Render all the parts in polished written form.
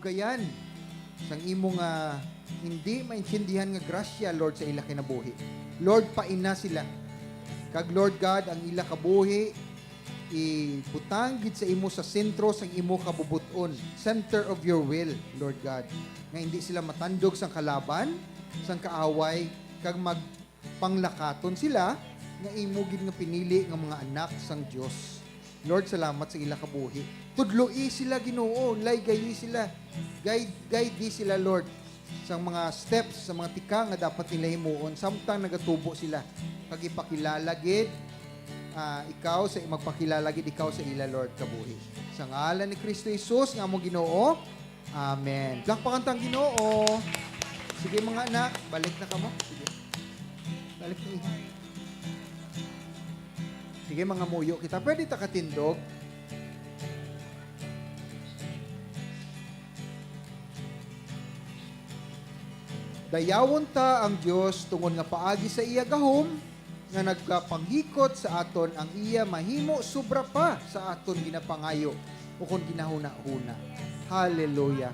kadugayan sang imong hindi maintindihan nga grasya, Lord, sa ila kinabuhi. Lord, paina sila. Kag Lord God, ang ila kabuhi, ibutang gid sa imo sa sentro sang imo kabubuton, center of your will, Lord God. Nga hindi sila matandog sang kalaban, sang kaaway, kag magpanglakaton sila nga imo gid nga pinili nga mga anak sang Dios. Lord, salamat sa ila kabuhi. Tudloi sila, Ginoo, laygayi sila. Guide di sila, Lord, sa mga steps, sa mga tika nga dapat nila himuon samtang nagatubo sila. Kag ipakilala gid ikaw sa magpakilala gid ikaw sa ila, Lord, kabuhi. Sa ngalan ni Kristo Jesus nga among Ginoo. Amen. Lakpakan tang Ginoo. Sige mga anak, balik na kamo. Sige. Balik na. Sige mga muyo kita. Pwede ta katindog. Dayawon ta ang Dios tungod nga paagi sa iya gahom nga nagkapanghikot sa aton ang iya mahimo sobra pa sa aton ginapangayo o kung ginahuna-huna. Hallelujah.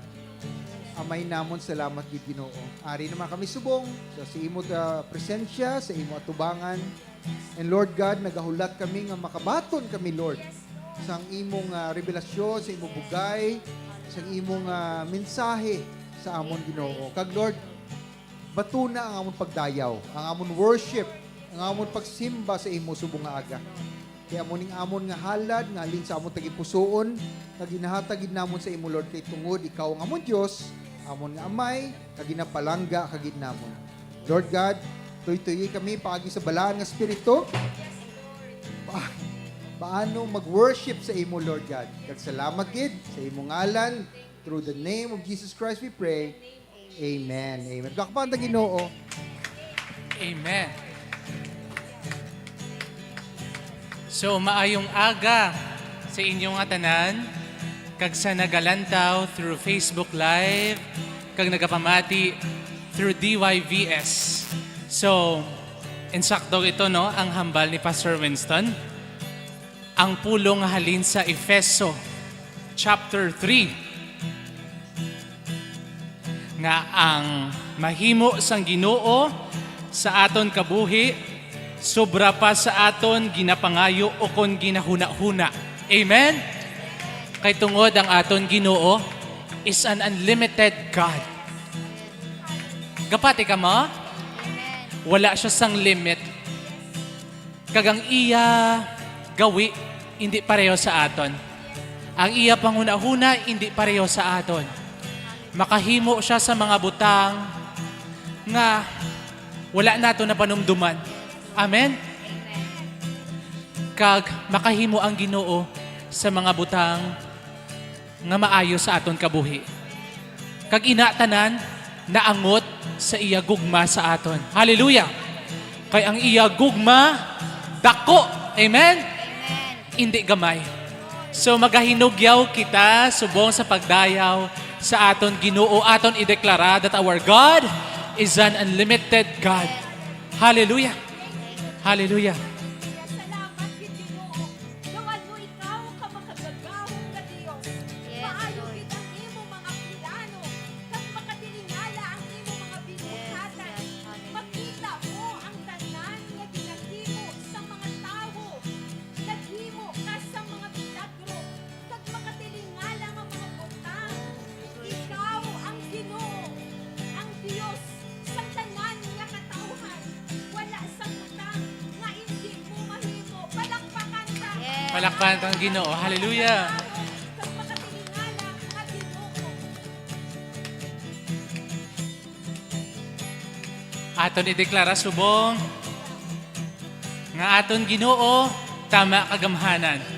Amay namon salamat gid Ginoo. Ari naman kami subong sa imo presensya, sa imo atubangan. And Lord God, nagahulat kami nga makabaton kami, Lord, sa imong revelasyon, sa imong bugay, sa imong mensahe sa amon Ginoo. Kag Lord, batuna ang amon pagdayaw, ang amon worship, ang amon pagsimba sa imo subong nga aga. Kaya amon nga halad, nga alin sa amon tagipusoon, kag ginahatag namon sa imo, Lord, kay tungod ikaw ang amon Dios, amon nga amay, kag ginapalangga kag namon. Lord God, tuy-tuy kami paagi sa balaan nga espiritu. Paano mag-worship sa imo, Lord God. Kag salamat gid sa imo ngalan, through the name of Jesus Christ we pray. Amen. Amen. Kakapanta Ginoo. Amen. So, maayong aga sa inyong tanan, kag sa nagalantaw through Facebook Live, kag nagapamati through DYVS. So, insakto ito, no, ang hambal ni Pastor Winston. Ang pulong halin sa Efeso, chapter 3. Nga ang mahimo sang Ginoo sa aton kabuhi, sobra pa sa aton ginapangayo o kon ginahuna-huna. Amen? Kay tungod ang aton Ginoo is an unlimited God. Gapati ka mo? Wala siya sang limit. Kagang iya gawi, hindi pareho sa aton. Ang iya panghuna-huna, hindi pareho sa aton. Makahimo siya sa mga butang nga wala nato na panumduman. Amen? Kag makahimo ang Ginoo sa mga butang nga maayo sa aton kabuhi. Kag inatanan naangot sa iya gugma sa aton. Hallelujah! Kay ang iya gugma dako. Amen? Hindi gamay. So magahinugyaw kita subong sa pagdayaw sa aton Ginoo, aton ideklara that our God is an unlimited God. Hallelujah. Hallelujah. Salamat gid Ginoo. Gawan mo ikaw ka makagagahong nga Dios. Maayo gid ang imo mga plano, kag makatilingala ang imo mga binuhatan. Makita mo ang tanan nga ginahimo sa mga tawo. Naghimo ka sa mga milagro, kag makatilingala nga mga butang. Ikaw ang Ginoo, ang Dios sa tanan nga katawhan. Wala sa butang nga hindi mo mahimo. Palakpakan ka. Palakpakan ang Ginoo. Hallelujah. Kag makatilingala nga Ginoo. Aton ideklara subong nga aton Ginoo tama kagamhanan.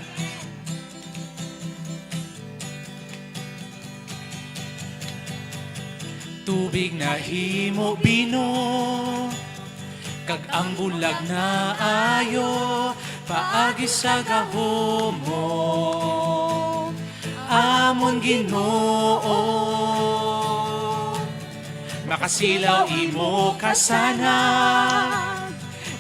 Tubig na himo bino, kag ang bulag na ayo, paagi sa gahom mo. Amon Ginoo, makasilaw imo kasana,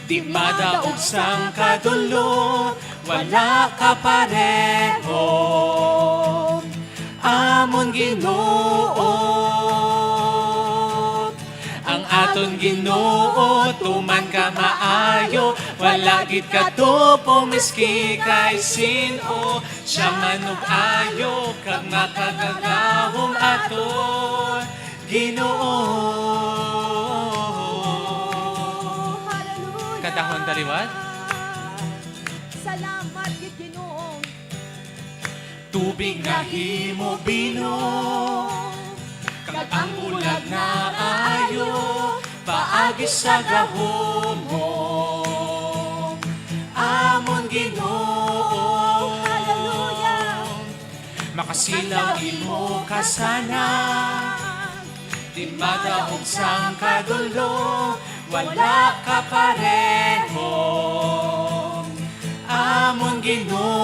di madaog sang kadulo, wala ka pareho. amon Ginoo. Ang aton Ginoo tuman ka maayo, wala gid katupo miski kay sin-o. Siya manug ayo kag makagagahom aton Ginoo. Hallelujah. Kadahon daliwat. Salamat gid Ginoo. Tubig nga himo binom, kag ang bulag na ayo, paagi sa gahom mo. Amon Ginoo, Hallelujah. makasilaw imo kasana, di madahog sang kadulo, wala ka pareho. Amon Ginoo,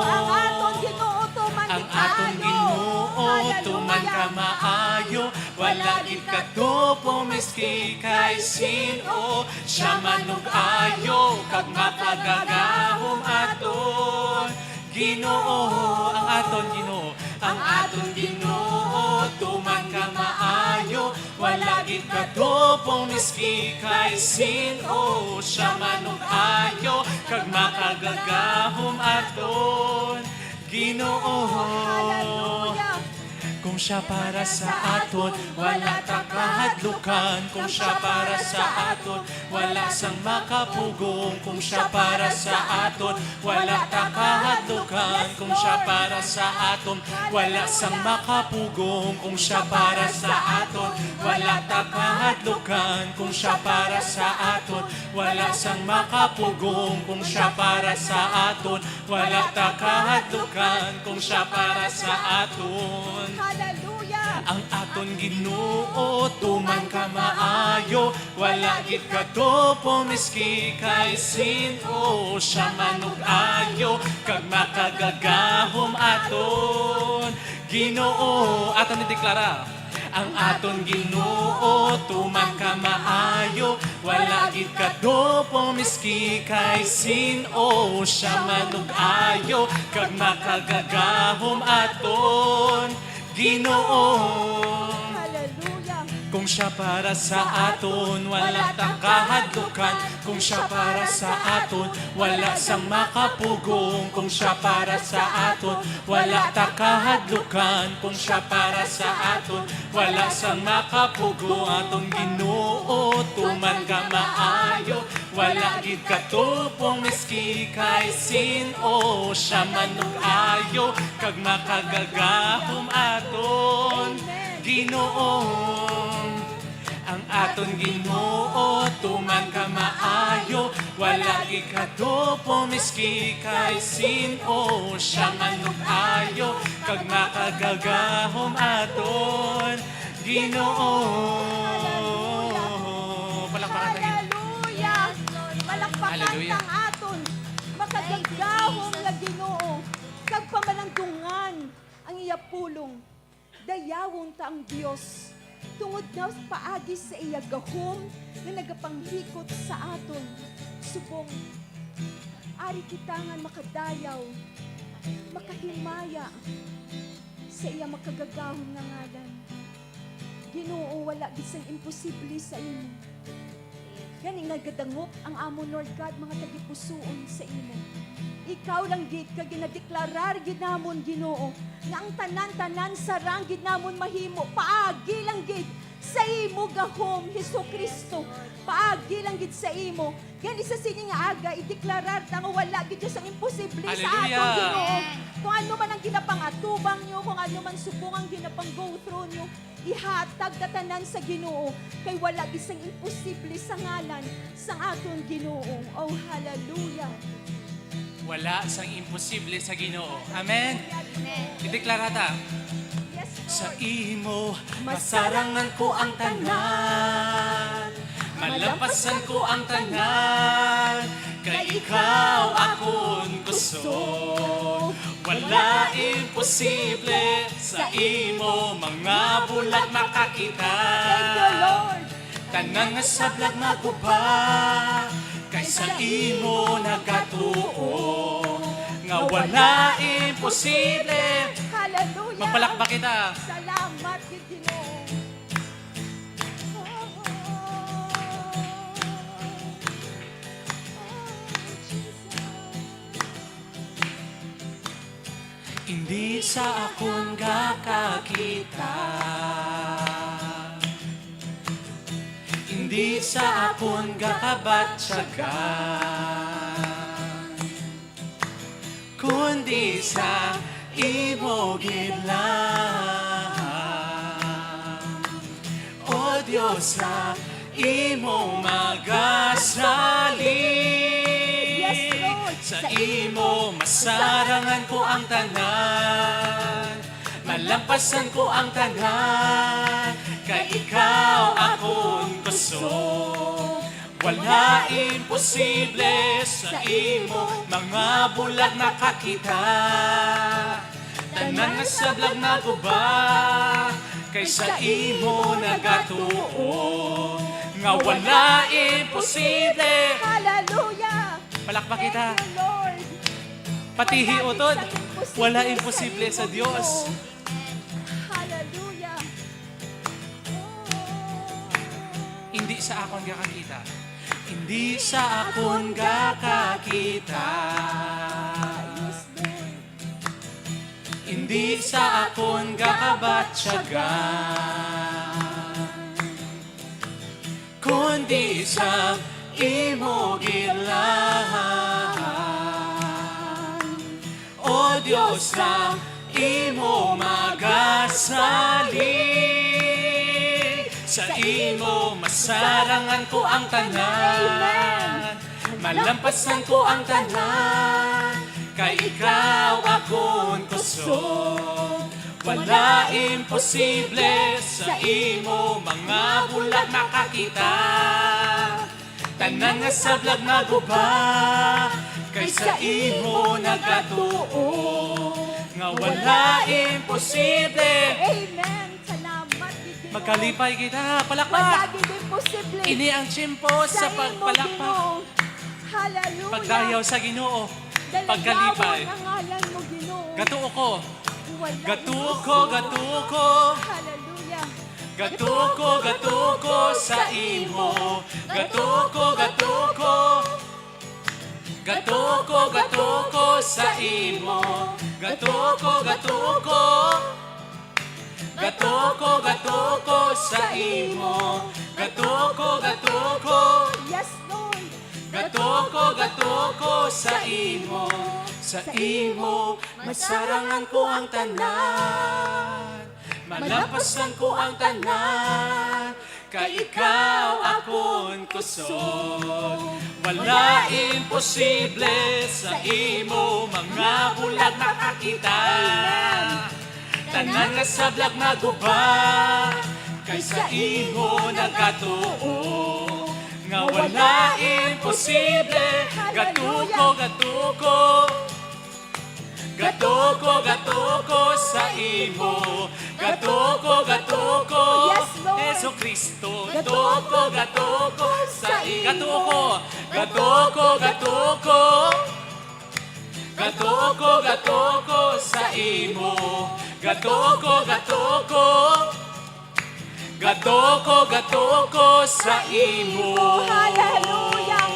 Ang aton Ginoo tuman ang aton Ginoo tuman ka maayo, wala gid katupo miski kay sin-o. Siya manug ayo kag mapagagahom aton Ginoo. Ang aton Ginoo, ang aton Ginoo tuman ka maayo, wala gid katupo miski kay sin-o. Siya manug ayo kag makagagahom aton Ginoo. Hallelujah. Kung siya para sa aton, wala ta kahadlukan. Kung siya para sa aton, wala sang makapugong. Kung siya para sa aton, wala ta kahadlukan. Kung siya para sa aton, wala sang makapugong. Kung siya para sa aton, wala ta kahadlukan. Kung siya para sa aton, wala sang makapugong. Kung siya para sa aton, wala ta kahadlukan. Kung siya para sa aton, Hallelujah. ang aton Ginoo tuman ka maayo, wala gid katupo miski kay sin-o. Siya manug ayo kag makagagahom aton Ginoo. Aton ideklara, ang aton Ginoo tuman ka maayo, wala gid katupo miski kay sin-o. Siya manug ayo kag makagagahom aton Ginoo. Hallelujah. Kung siya para sa aton, wala tang kahadlukan. Kung siya para sa aton, wala sang makapugong. Kung siya para sa aton, wala ta kahadlukan. Kung siya para sa aton, wala sang makapugong. Atong Ginoo tuman ka maayo, wala gid katupong miski kay sin-o. Siya manug ayo kag makagagahom aton Ginoo. Ang aton Ginoo tuman ka maayo, wala gid katupo miski kay sin-o. Siya manug ayo kag makagagahom aton Ginoo. Palakpakan tayo. Hallelujah. Malakpakan Hallelujah. ng aton. Makagagahong nga Ginoo. Kag pamanangtungan ang iya pulong. Dayawon ta ang Dios. Tungod na paagi sa iya gahom nga nagapanghikot sa aton. Subong, ari kita nga makadayaw, makahimaya sa iya makagagahom nga ngalan. Ginoo, wala gisang imposible sa imo. Gani nga gadangop ang amon Lord God, mga tagipusoon sa imo. Ikaw lang gid ka ginadeklarar gid namon Ginoo nga ang tanan-tanan sarang gid namon mahimo paagi lang gid sa imo gahom Hesukristo. Paagi lang gid sa imo. Gani sa sini nga aga ideklarar ta nga wala gid sa imposible sa aton Hallelujah. Ginoo. Kung ano man ang ginapangatubang nyo, kung ano man subong ang ginapang-go through nyo, ihatag tatanan sa Ginoo kay wala gisang imposible sa ngalan sa aton Ginoo. Oh, hallelujah. Wala sang imposible sa Ginoo. Amen. Ideklara ta. Yes, Sa Lord. imo, masarangan ko ang tanan. Malampasan ko ang tanan. Kay ikaw akon gusto. Wala imposible sa imo, mga bulag makakita. Thank you, Lord. Tanan nga sablag maguba, kaysa imo nagatuo. Nga wala imposible Hallelujah. Magpalakpak kita. Salamat gid Ginoo. Hindi sa akong gakakita, hindi sa akong gakabatsagan, kundi sa imo ginlan. O Diyos, sa imo magasalin. Yes, Lord. Sa imo masarangan ko ang tanan, malampasan ko ang tanan, kay ikaw akong kusog. Wala imposible sa imo, mga bulag nakakita. Tanan nga sablag na guba, kay sa imo nagatuo. Nga wala imposible. Hallelujah. Palakpak kita. Thank you, Lord. Patihi Wala utod, gid sa wala imposible imposible sa Diyos. Hallelujah. Hindi sa akon gakakita. Hindi sa akon gakakita. Yes, Lord. Hindi sa akon gakabatsagan, kundi sa imo ginlan. O Diyos, sa imo magasalin. Sa imo masarangan ko ang tanan, malampasan ko ang tanan, kay ikaw akong kusog. Wala imposible sa imo, mga bulag makakita. Tanan nga sablag na guba, kay sa imo nagatuo. Nga wala imposible. Amen. Salamat gid Ginoo. Magkalipay kita, Wala palakpak. gid imposible. Ini ang tsimpo sa imo, pagpalakpak. Ginoo. Hallelujah. Pagdayaw sa Ginoo, Dalayawan pagkalipay. ang ngalan mo, Ginoo. Gatuo ko, Wala gatuo ko, imposible. gatuo ko. Hallelujah. Gatuo ko sa imo. Gatuo ko sa imo. Gatuo ko sa imo. Gatuo ko. Yes, Lord. Gatuo ko sa imo. Sa imo masarangan ko ang tanan, malampasan ko ang tanan, kay ikaw akong kusog. Wala imposible sa imo, mga bulag nakakita. Tanan nga sablag na guba, kay sa imo nagatuo. Nga wala imposible. Gatuko sa imo. Gatuko. Yes, Lord. Yesu Kristo. Gatuko sa imo. imo. Gatuko sa imo. Gatuko sa imo. Hallelujah.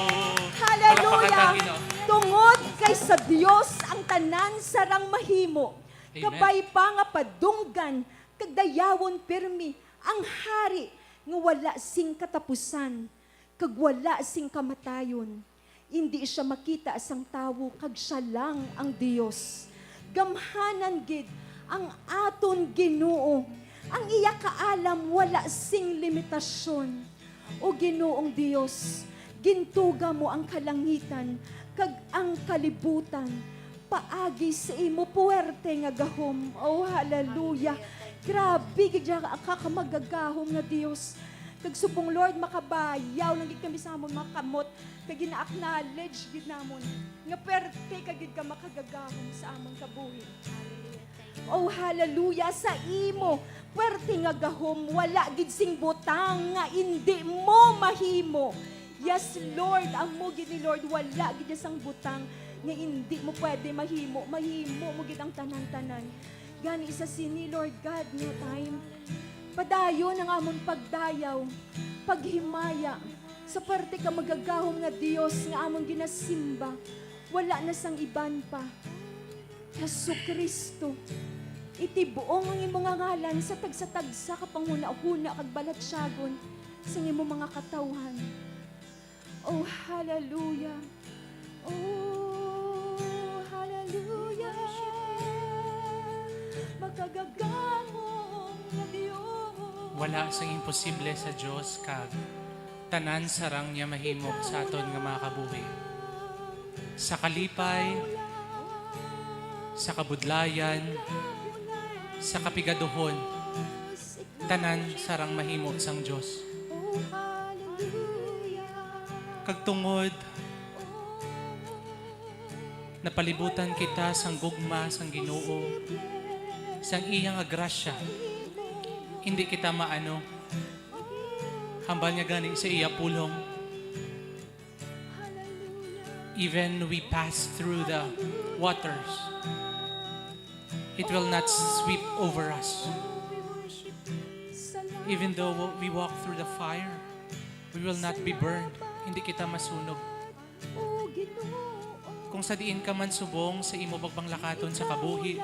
Palakpakan ang Ginoo. Tungod kay sa Dios ang tanan sarang mahimo. Amen. Kabay pa nga padunggan kag dayawon pirmi ang hari nga wala sing katapusan kag wala sing kamatayon. Hindi siya makita sang tawo kag siya lang ang Dios. Gamhanan gid ang aton Ginoo. Ang iya kaalam wala sing limitasyon. O Ginoong Dios, gintuga mo ang kalangitan kag ang kalibutan. Paagi sa imo puwerte nga gahom. Oh, hallelujah. Grabe gid ang kakamagagahom nga Dios. Kag subong Lord makabayaw lang gid kami sa amon makamot kag gina-acknowledge gid namon nga perte kag gid ka makagagahom sa amon kabuhi. Oh, hallelujah. Sa imo puwerte nga gahom, wala gid sing butang nga hindi mo mahimo. Yes, Lord, amo gid ni Lord, wala gid sang butang nga hindi mo pwede mahimo. Mahimo mo gid ang tanan-tanan. Gani isa sini, Lord God, nga time. Padayon ang amon pagdayaw, paghimaya, sa parte ka magagahom nga Dios nga amon ginasimba. Wala na sang iban pa. Hesu Kristo, iti buong ang imong nga ngalan sa tagsa-tagsa kapanguna-huna kag balatsyagon sa imong mga katawhan. Oh, hallelujah. Oh, hallelujah. Magkagagamong nga Dios. Wala sang imposible sa Dios kag tanan sarang niya mahimok sa aton nga mga kabuhi. Sa kalipay, sa kabudlayan, sa kapigaduhon, tanan sarang mahimok sang Dios. Oh, hallelujah. Kag tungod napalibutan kita sang gugma sang Ginoo, sang iyang nga grasya. Hindi kita maano, hambal niya gani sa iya pulong. Even we pass through the waters, it will not sweep over us. Even though we walk through the fire, we will not be burned. Hindi kita masunog. Oh, Ginoo. Kung sa diin ka man subong sa imo bagbanglakaton sa kabuhi,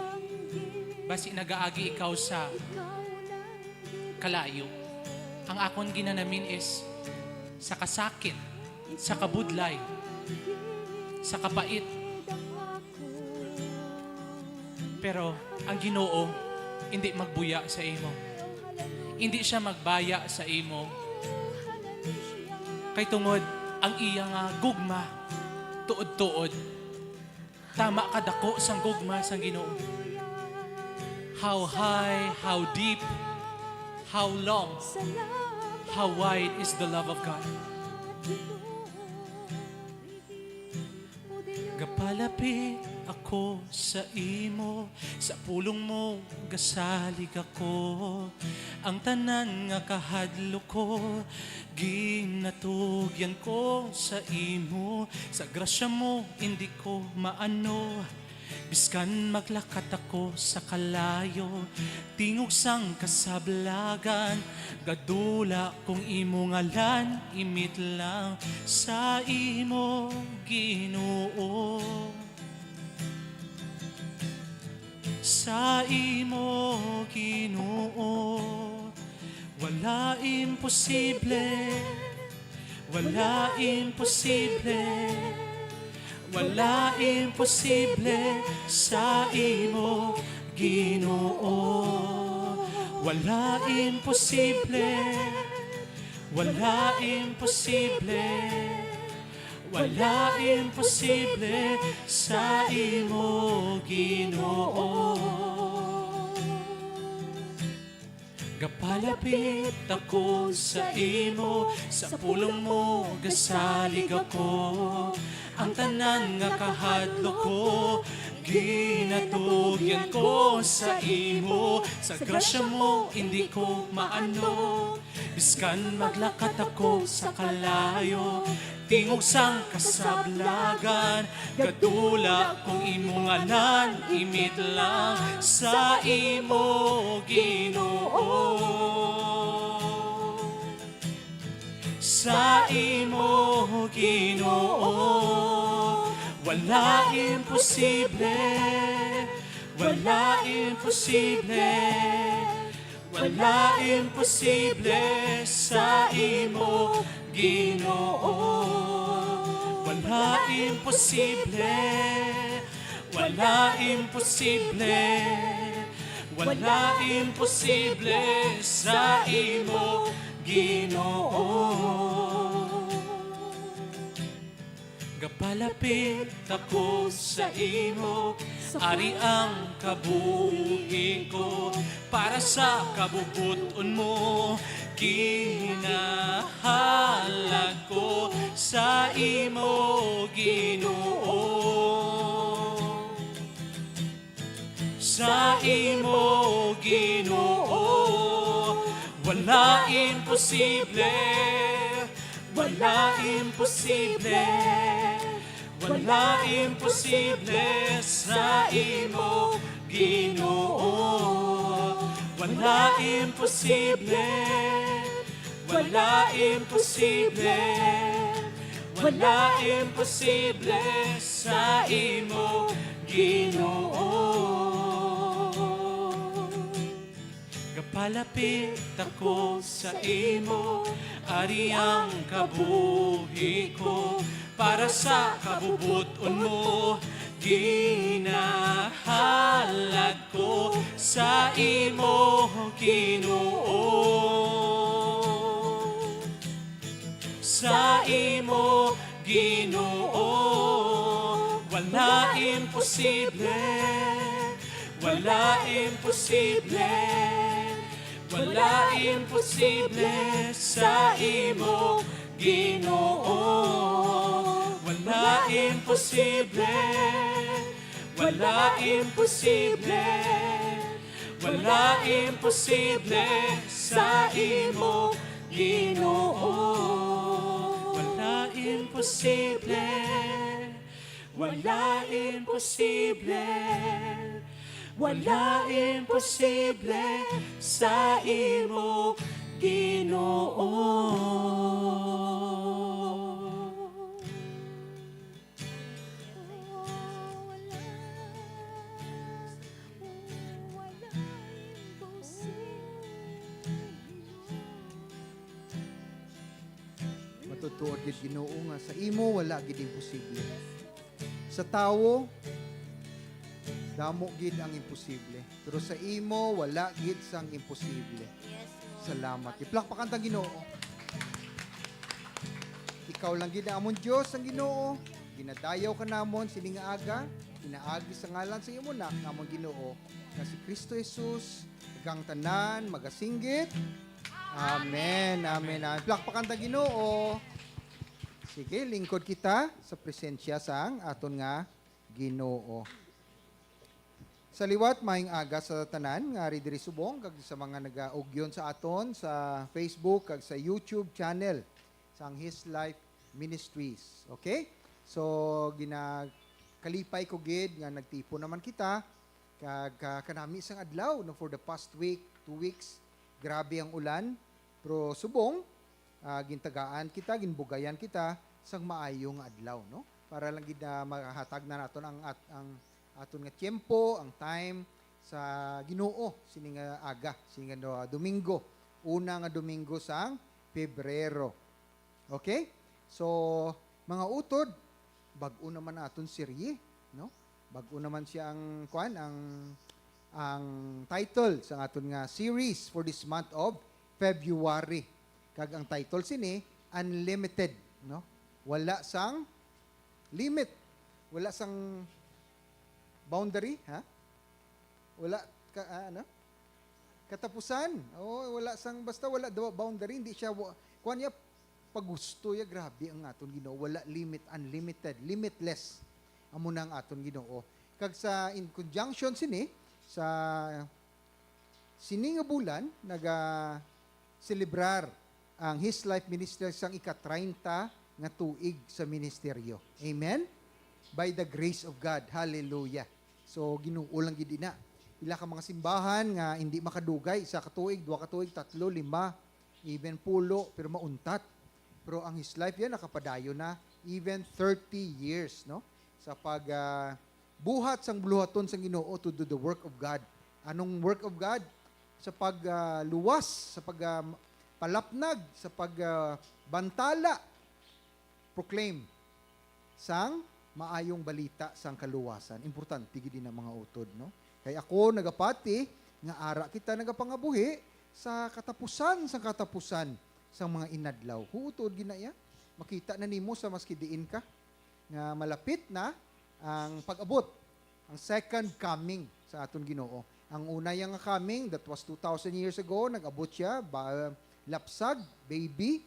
basi nagaagi ikaw sa kalayo. Ang akon ginanamin is sa kasakit, sa kabudlay, sa kapait. Pero ang Ginoo hindi magbuya sa imo. Hindi siya magbaya sa imo. Kay tungod ang iyang gugma tuod-tuod. Tama kadako sang gugma sang Ginoo. How high, how deep, how long, how wide is the love of God. Gapalapit ako sa imo, sa pulong mo gasalig ako. Ang tanan nga kahadlo ko, ginatugyan ko sa imo. Sa grasya mo, hindi ko maano. Biskan maglakat ako sa kalayo, tingog sang kasablagan, gadula kung imo ngalan, imit lang sa imo Ginoo. Sa imo Ginoo, wala imposible, wala imposible. Wala imposible sa imo Ginoo. Wala imposible. Wala imposible. Wala imposible sa imo Ginoo. Gapalapit ako sa imo, sa pulong mo gasalig ako. Ang tanan nga kahadlo ko, ginatugyan ko sa imo. Sa grasya mo, hindi ko maano. Biskan maglakat ako sa kalayo, tingog sang kasablagan, gadula kung imo ngalan, imit lang sa imo Ginoo. Sa imo Ginoo, wala imposible, wala imposible, wala imposible sa imo Ginoo. Wala imposible, wala imposible, wala imposible sa imo Ginoo. Gapalapit ako sa imo, ari ang kabuhi ko, para sa kabubuton mo, kinahalag ko sa imo Ginoo. Sa imo Ginoo, wala imposible, wala imposible, wala imposible sa imo Ginoo. Wala imposible, wala imposible, wala imposible sa imo, Ginoo. Kapalapit ako sa imo, ari ang kabuhi ko, para sa kabubuton mo, ginahalad ko sa imo, Ginoo. Sa imo, Ginoo, wala imposible, wala imposible, wala imposible sa imo, Ginoo. Wala imposible, wala imposible, wala imposible sa imo, Ginoo. Wala imposible, wala imposible, wala imposible sa imo, Ginoo. Matutuod gid Ginoo nga sa imo wala gid imposible. Sa tawo damo gid ang imposible, pero sa imo wala gid sang imposible. Salamat. Iplakpakan ta Ginoo. Ikaw lang gid ang amon Dios ang Ginoo. Ginadayaw ka namon sining nga aga, pinaagi sa ngalan sa imo nak nga amon Ginoo nga si Kristo Jesus, kagang tanan magasinggit. Amen. Amen. Amen. Plakpakan ta Ginoo. Sige, lingkod kita sa presensya sang aton nga Ginoo. Sa liwat maayong aga sa tanan nga ari diri subong kag sa mga nagaugyon sa aton sa Facebook kag sa YouTube channel sang His Life Ministries. Okay? So ginakalipay ko gid nga nagtipo naman kita kag kanami sang adlaw no for the past week, 2 weeks. Grabe ang ulan, pero subong, gintagaan kita, ginbugayan kita, sang maayong adlaw, no? Para lang gid na makahatag na naton ang aton nga tiempo, ang time sa Ginoo sini nga aga, sini nga Domingo, una nga Domingo sang Pebrero. Okay? So, mga utod, bag-o naman aton serye, no? Bag-o naman siya ang ang title sa aton nga series for this month of February. Kag ang title sini Unlimited, no? Wala sang limit. Wala sang boundary, ha? Wala katapusan. Oh, wala sang basta wala boundary, hindi siya kuan niya pagusto ya grabe ang aton Ginoo. Wala limit, unlimited, limitless. Amo na ang aton Ginoo. Kag sa in conjunction sini sa sining nga bulan celebrar ang His Life Ministry sang ika-30 nga tuig sa ministeryo. Amen? By the grace of God. Hallelujah. So Ginoo lang gid na. Pila ka mga simbahan nga hindi makadugay sa katuig, 2 katuig, 3, 5, even 10 pero mauntat. Pero ang His Life yan nakapadayo na even 30 years, no? Sa pag buhat sang buluhaton sang Ginoo to do the work of God. Anong work of God? Sa pagluwas, sa pagpalapnag, sa pagbantala, proclaim sang maayong balita sang kaluwasan. Importante gid na mga utod, no? Kay ako nagapati nga ara kita nagapangabuhi sa katapusan sang mga inadlaw. Huutod ginaya. Makita na nimo sa maski diin ka nga malapit na ang pag-abot, ang second coming sa aton Ginoo. Ang una yang coming, that was 2,000 years ago, nag-abot siya, lapsag, baby,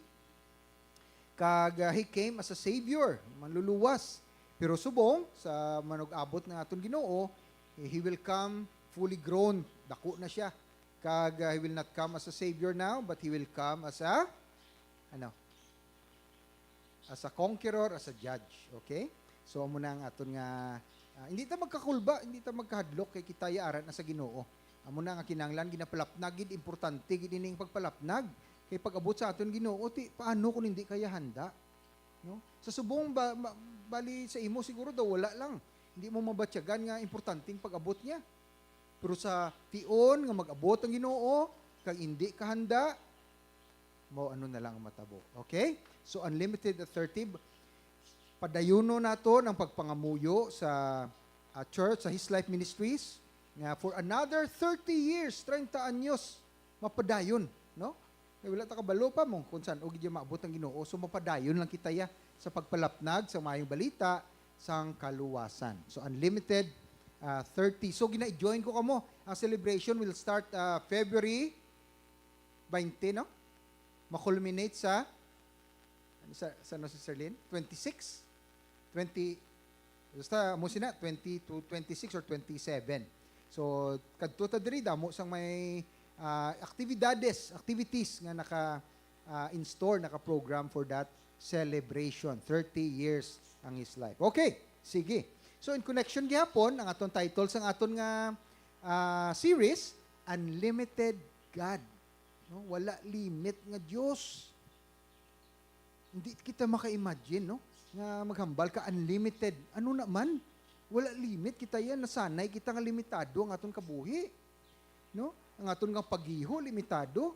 kag he came as a savior, manluluwas. Pero subong, sa manug-abot ng aton Ginoo, he will come fully grown, dako na siya. Kag he will not come as a savior now, but he will come as a, as a conqueror, as a judge. Okay? So, amo na ang aton nga, hindi ta magkakulba, hindi ta magkahadlok, kay kita yaaran na sa Ginoo. Amo na nga kinahanglan ginapalapnag gid importante gid ining pagpalapnag. Kay pag-abot sa aton Ginoo, paano kung hindi kaya handa? No? Sa subong bali sa imo siguro daw wala lang. Hindi mo mabatyagan nga importanteng pag-abot niya. Pero sa tion nga mag-abot ang Ginoo, kag hindi ka handa, mo ano na lang ang matabo. Okay? So unlimited assertive, padayuno nato ng pagpangamuyo sa church, sa His Life Ministries, nga for another 30 years, 30 anyos, mapadayon, no? Kaya wala ta kabalo pa mo kung saan og di maabot ang Ginoo. So mapadayon lang kita ya sa pagpalapnag sa mayong balita sang kaluwasan. So unlimited 30. So gina-join ko kamo. Ang celebration will start February 20, no? Ma-culminate sa no, si Serlin? 26? 20, basta mo sina, 20 to 26 or 27. So, kadto ta diri damo sang may activities nga naka-in-store, naka-program for that celebration. 30 years ang His life. Okay, sige. So, in connection gihapon, ang aton title sang aton nga series, Unlimited God. No? Wala limit nga Diyos. Hindi kita maka-imagine, no? Nga maghambal ka, unlimited. Ano naman? Wala limit. Kita yan, nasanay kita nga limitado ang aton kabuhi. No? Ang aton nga paghiho, limitado.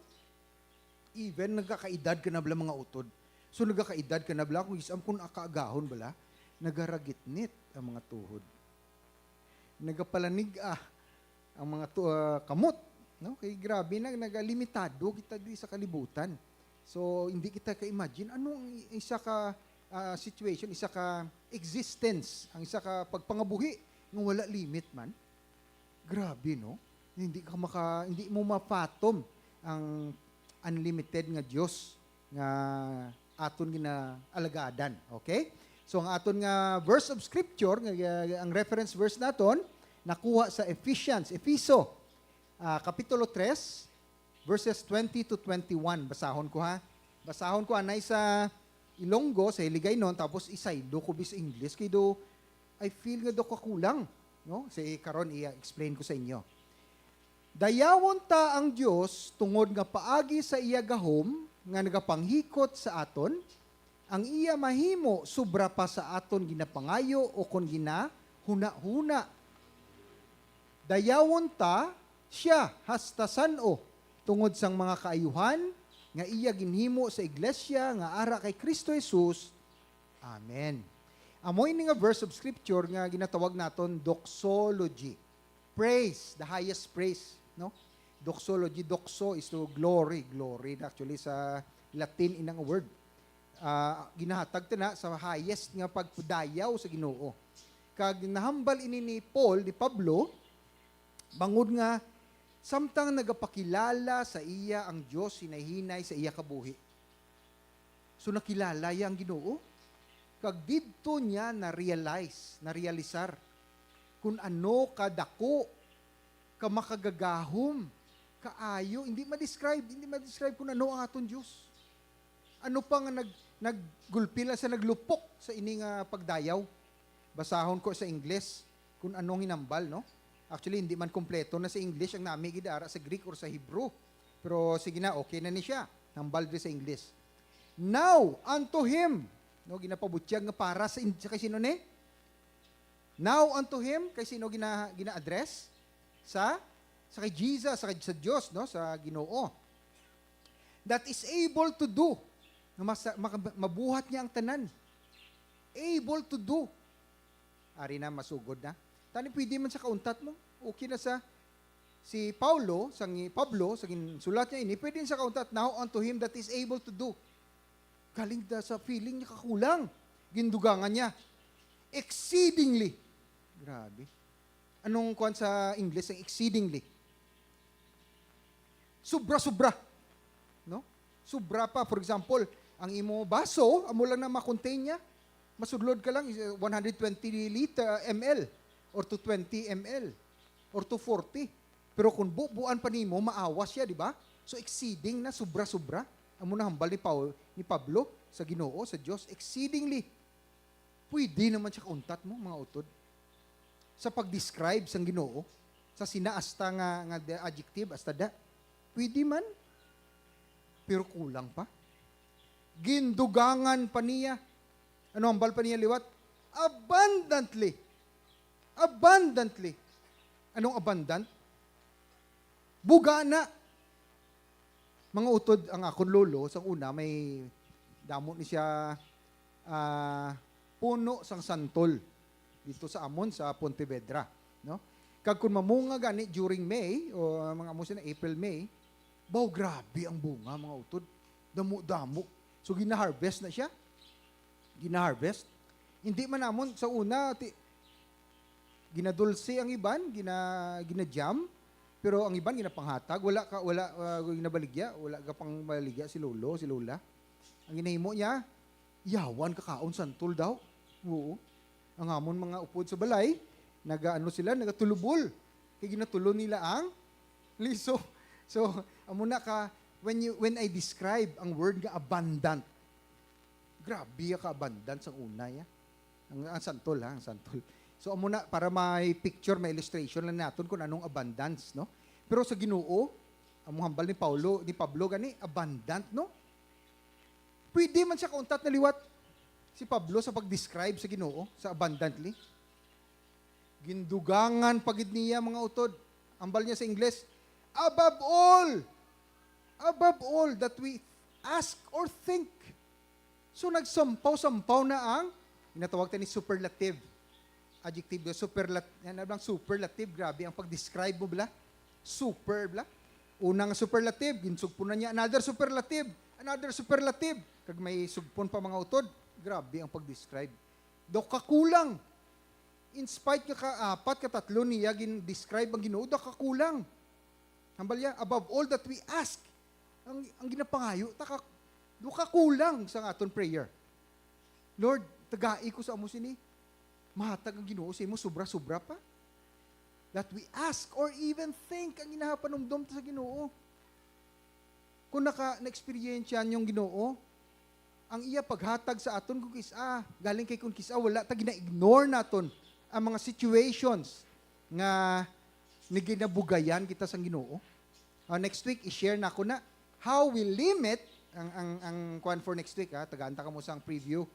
Even nagkakaedad ka na bala mga utod. So nagkakaedad ka na bala, kung isam kung akaagahon bala, nagaragitnit ang mga tuhod. Nagapalanig ang mga kamot. No? Kaya grabe na, nagalimitado kita di sa kalibutan. So, hindi kita ka-imagine anong isa ka situation, isa ka existence, ang isa ka pagpangabuhi ng wala limit man. Grabe, no? Hindi mo mapatom ang unlimited nga Dios nga aton ginaalagaan. Okay? So, ang aton nga verse of scripture, ang reference verse naton, nakuha sa Efeso, Kapitulo 3, verses 20 to 21. Basahon ko ha. Basahon ko anay sa Ilonggo, sa Hiligaynon, tapos isaydo ko bis English. Kaya do, I feel nga do kakulang. No? Say, karon i-explain ko sa inyo. Dayawon ta ang Dios tungod nga paagi sa iya gahom, nga nagapanghikot sa aton, ang iya mahimo sobra pa sa aton ginapangayo o kon huna-huna. Dayawon ta siya hastasan o tungod sang mga kaayuhan nga iya ginhimo sa iglesia nga ara kay Kristo Jesus. Amen. Amoy ni nga verse of scripture nga ginatawag naton doxology. Praise, the highest praise, no? Doxology, doxo is to glory. Glory actually sa Latin inang word. Ginahatag ta na sa highest nga pagpudayaw sa Ginoo. Kag nahambal ini ni Paul, ni Pablo, bangod nga samtang nagapakilala sa iya ang Diyos, hinahinay sa iya kabuhi. So nakilala iya ang Ginoo. Kag didto niya na-realisar kung ano kadako, kamakagagahom, kaayo, hindi ma-describe kung ano ang aton Diyos. Ano pa nga naggulpila sa naglupok sa ining pagdayaw. Basahon ko sa English kung anong hinambal, no? Actually, hindi man kompleto na sa English ang nami gidara sa Greek or sa Hebrew. Pero sige na, okay na ni siya. Hambal din sa English. Now, unto Him. No, ginapabutyag nga para sa kay sino ni? Now, unto Him. Kay sino gina-address? Sa kay Jesus, sa Diyos, no? Sa Ginoo. That is able to do. Mabuhat niya ang tanan. Able to do. Ari na, masugod na. Tani pwede man sa kauntat mo. Okay na si Pablo, sa sulat niya ini, pwede sa kauntat, now unto Him that is able to do. Galing sa feeling niya kakulang. Gindugangan niya. Exceedingly. Grabe. Anong kuwan sa English ang exceedingly? Sobra-sobra. No? Sobra pa. For example, ang imo baso, amo lang na makontain niya. Masudlod ka lang, 120 ml. Or to 20 ml, or to 40. Pero kung buuan pa nimo, maawas siya, di ba? So exceeding na, sobra-sobra. Amo na hambal ni Pablo sa Ginoo, sa Diyos, exceedingly. Pwede naman siya kauntat mo, mga utod. Sa pag-describe sa Ginoo, sa Hasta sina asta nga the adjective hasta da. Pwede man. Pero kulang pa. Gindugangan pa niya. Ano hambal pa niya liwat? Abundantly. Abundantly. Anong abundant? Bugana. Mga utod ang akong lolo, sa una may damo ni siya puno sang santol dito sa Amon sa Pontevedra, no? Kag kun mamunga gani during May o mga amo na April May, baw grabe ang bunga mga utod. Damo-damo. So gina-harvest na siya. Gina-harvest. Hindi man namon sa una ginadulse ang iban, gina-jam, pero ang iban ginapanghatag, wala ginabaligya, wala ka pang baligya si lolo, si lola. Ang ginahimo niya, yawan kakaon santol daw. Oo. Ang amon mga upod sa balay, nagatulubol. Kaya ginatulo nila ang liso. So, amo na ka when I describe ang word nga abundant. Grabe ka abundant sa una ya. Ang santol ha, ang santol. So amo na para may picture, may illustration lang naton kung anong abundance, no? Pero sa Ginoo, among hambal ni Pablo gani abundant, no? Pwede man siya kauntat na liwat si Pablo sa pag-describe sa Ginoo sa abundantly. Gindugangan pagid niya mga utod. Ambal niya sa Ingles, above all that we ask or think. So nagsampaw-sampaw na ang inatawag tayo ni superlative. Adjective, superlative, grabe ang pag-describe mo bala. Super, bala. Unang superlative, ginsugpon na niya. Another superlative. Kag may sugpon pa mga utod, grabe ang pag-describe. Do kakulang. In spite ka tatlo niya, describe ang Ginoo, do kakulang. Hambal niya, above all that we ask. Ang ginapangayo, do kakulang sa aton prayer. Lord, tagai ko sa amo sini. Mahatag ang Ginoo sa imo, sobra-sobra pa. That we ask or even think ang ginahapanumdom sa Ginoo. Kung na-experiencean yung Ginoo, ang iya paghatag sa aton kung kisa, galing kay kung kisa, wala ta gina-ignore naton ang mga situations nga naginabugayan kita sa Ginoo. Next week, i-share na ko na how we limit ang kwan for next week, tagaanta ka mo sa preview.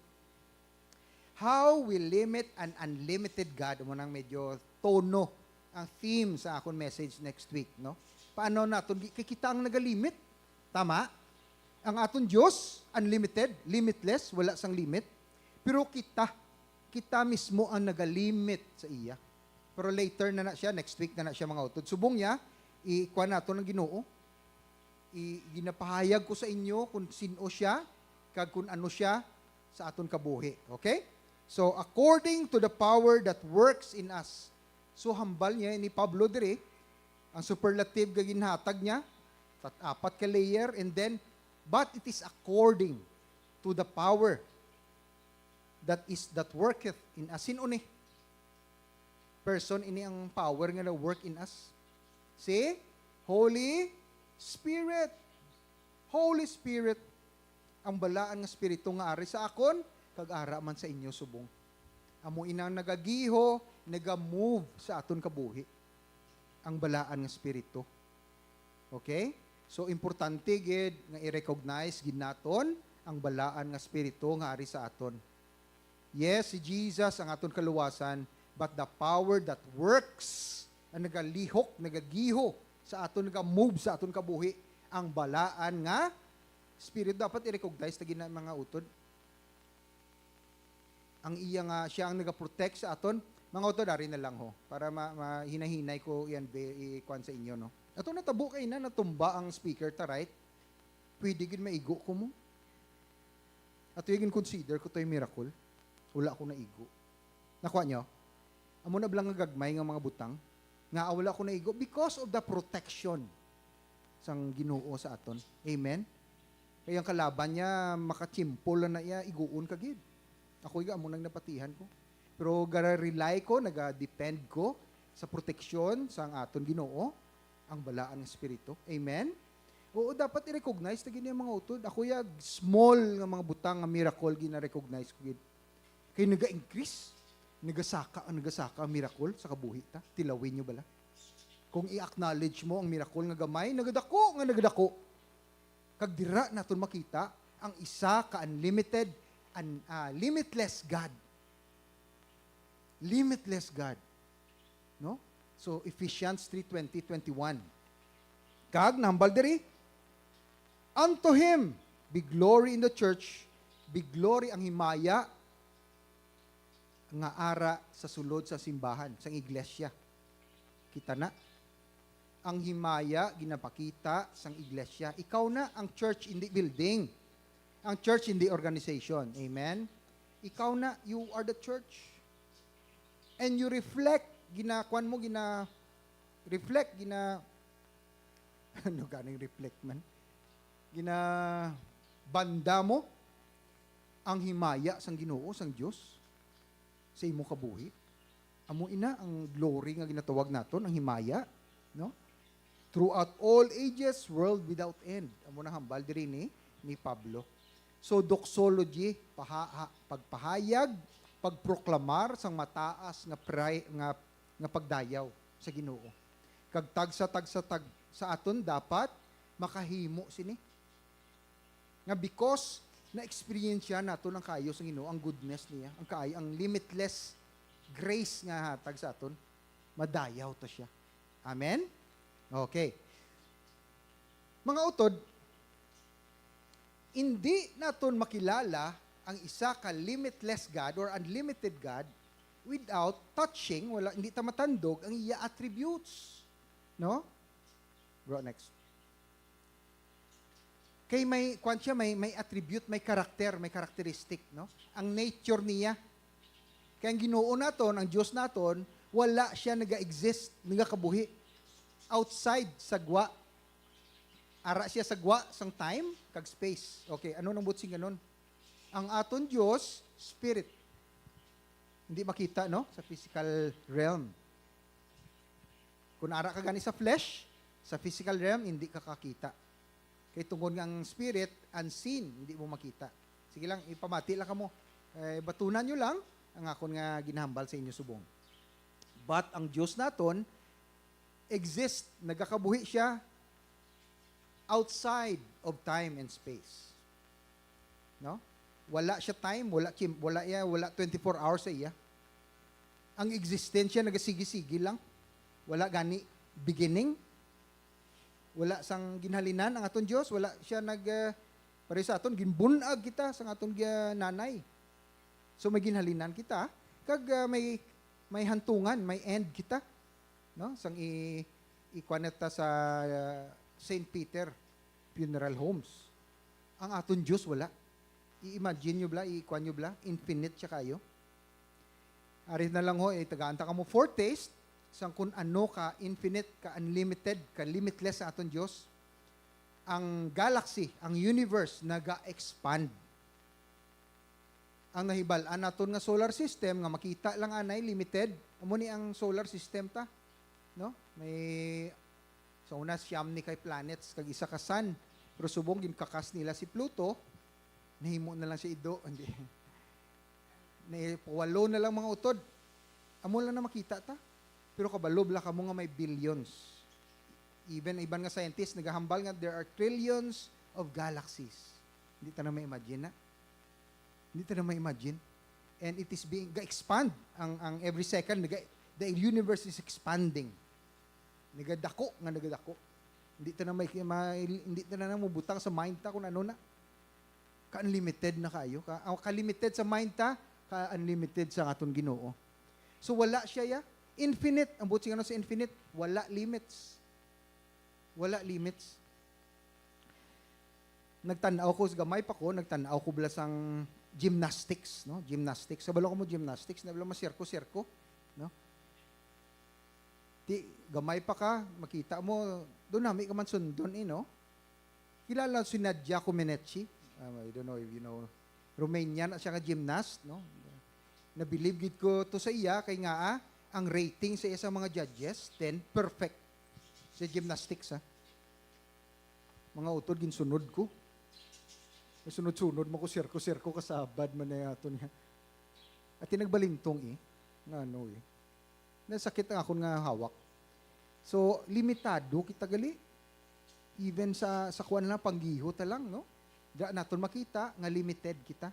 How we limit an unlimited God. Mo nang medyo tono ang theme sa akong message next week, no? Paano naton kita ang nagalimit? Tama? Ang aton Dios unlimited, limitless, wala sang limit. Pero kita mismo ang nagalimit sa iya. Pero later na siya, next week na siya mga utod. Subong niya, ikuha naton ng Ginoo. Ginapahayag ko sa inyo kung sino siya, kag kung ano siya sa aton kabuhi. Okay? So, according to the power that works in us. So, hambal niya ni Pablo dire, ang superlative gaginhatag niya, apat ka layer, and then, but it is according to the power that worketh in us. Sino ni? Person, ini ang power nga na work in us. See? Holy Spirit. Holy Spirit. Ang balaan nga Espiritu nga ari sa akon, kag-ara man sa inyo subong. Amo inang nagagiho, naga-move sa aton kabuhi. Ang balaan nga Espiritu. Okay? So, importante gid nga i-recognize gid naton ang balaan nga Espiritu nga ari sa aton. Yes, si Jesus ang aton kaluwasan, but the power that works, ang nagalihok, nagagiho sa aton, naga-move sa aton kabuhi, ang balaan nga Espiritu. Dapat i-recognize na mga utod. Ang iya nga, siya ang nagaprotect sa aton. Mga utod, dari na lang ho, para mahinahinay ko yan, ikuan sa inyo, no? Ato natabo kayo na, natumba ang speaker, right? Pwede gin maigo ko mo. Ato yung consider ko to yung miracle. Wala ako naigo. Nakuha nyo? Amo na blang gagmay ng mga butang, nga wala ako naigo because of the protection sang Ginoo sa aton. Amen? Kaya ang kalaban niya, makachimpol na iya, iguon kagid. Ako amo nang napatihan ko. Pero gara-rely ko, naga-depend ko sa proteksyon sang aton Ginoo, ang balaan ng Espiritu. Amen? Oo, dapat i-recognize na ganyan mga utod. Ako yung small nga mga butang nga miracle, gina-recognize ko. Kaya naga-increase. Nagasaka ang miracle sa kabuhi ta. Tilawin nyo bala. Kung i-acknowledge mo ang miracle nga gamay, nagadako. Kag dira naton makita ang isa ka unlimited and limitless God. Limitless God. No? So Ephesians 3:20-21. Kag nambal diri, unto him be glory in the church, be glory ang himaya nga ara sa sulod sa simbahan, sa iglesia. Kita na, ang himaya ginapakita sang iglesia. Ikaw na ang church, hindi building. Ang church, hindi organization. Amen? Ikaw na, you are the church. And you reflect, ano ganing reflect man? Banda mo ang himaya sang Ginoo, sang Dios sa imong kabuhi. Amo ina ang glory nga ginatawag naton, ang himaya, no? Throughout all ages, world without end. Amo na hambal diri ni Pablo. So doxology, pagpahayag, pagproklamar sang mataas nga pagdayaw sa Ginoo. Kag tag sa aton dapat makahimo sini. Nga because na-experience nato ng kayo sa Ginoo, ang goodness niya, ang limitless grace nga hatag sa aton, madayaw to siya. Amen? Okay. Mga utod, hindi naton makilala ang isa ka limitless God or unlimited God without touching, hindi ta matandog ang iya attributes. No? Bro, next. Kay may attribute, may karakter, may karakteristic, no? Ang nature niya. Kaya ang Ginoo naton, ang Dios naton, wala siya naga-exist, nagakabuhi outside sagwa. Ara siya sagwa sang time kag space. Okay, ano nang butsing ganon? Ang aton Dios, spirit. Hindi makita, no? Sa physical realm. Kung ara ka gani sa flesh, sa physical realm, hindi ka kakita. Kay tungkol nga ang spirit, unseen, hindi mo makita. Sige lang, ipamati lang ka mo. Batunan nyo lang ang akon nga ginahambal sa inyo subong. But ang Diyos naton, exist, nagakabuhi siya outside of time and space. No? Wala siya time, wala 24 hours sa iya. Ang existensya nagasigi-sigi lang. Wala gani beginning. Wala sang ginhalinan ang aton Dios, wala siya pare sa aton ginbunag kita sa aton nanay. So may ginhalinan kita, kag may hantungan, may end kita. No? Sang ikwaneta sa St. Peter Funeral Homes. Ang aton Dios wala. I-imagine nyo bla, i-ikwan nyo bla, infinite siya kayo. Arit na lang ho, tagaanta ka mo foretaste, sang kung ano ka infinite, ka unlimited, ka limitless sa aton Diyos, ang galaxy, ang universe, naga-expand. Ang nahibalaan naton nga solar system, nga makita lang anay, limited, amo ni ang solar system ta. No? May, sa una, siyam ni kay planets, kag isa ka sun, pero subong, ginkakas nila si Pluto, nahimo na lang si Ido, hindi. Walo na lang mga utod. Amo lang na makita ta. Pero kabalob la ka mo nga may billions. Even iban nga scientists nagahambal nga there are trillions of galaxies. Hindi ta na ma-imagine na. Hindi ta na ma-imagine. And it is being expand ang every second the universe is expanding. Nagadako. Hindi ta na mabutang sa mind ta kung ano na. Ka-unlimited na kayo. Ka-limited sa mind ta, ka-unlimited sa aton Ginoo. So wala siya infinite. Ang buti nga sa infinite, wala limits. Wala limits. Nagtanaw ko, gamay pa ko, nagtanaw ko bala sang gymnastics, no? Gymnastics. Sabalo ko mo gymnastics, nabalo mo sirko-sirko, no? Gamay pa ka, makita mo, doon namin ka man sundon, no? Kilala si Nadia Comaneci. I don't know if you know, Romanian at siya nga gymnast, no? Nabilib gid ko to sa iya, kay nga ang rating sa isa mga judges, 10, perfect. Sa gymnastics, Mga utod, ginsunod ko. Sunod-sunod mo ko, sirko-sirko, kasabad man na yato niya. At tinagbalintong, Nasakit ang akong nga hawak. So, limitado kita gali. Even sa kuwan na panggiho ta lang, no? Da naton makita nga limited kita.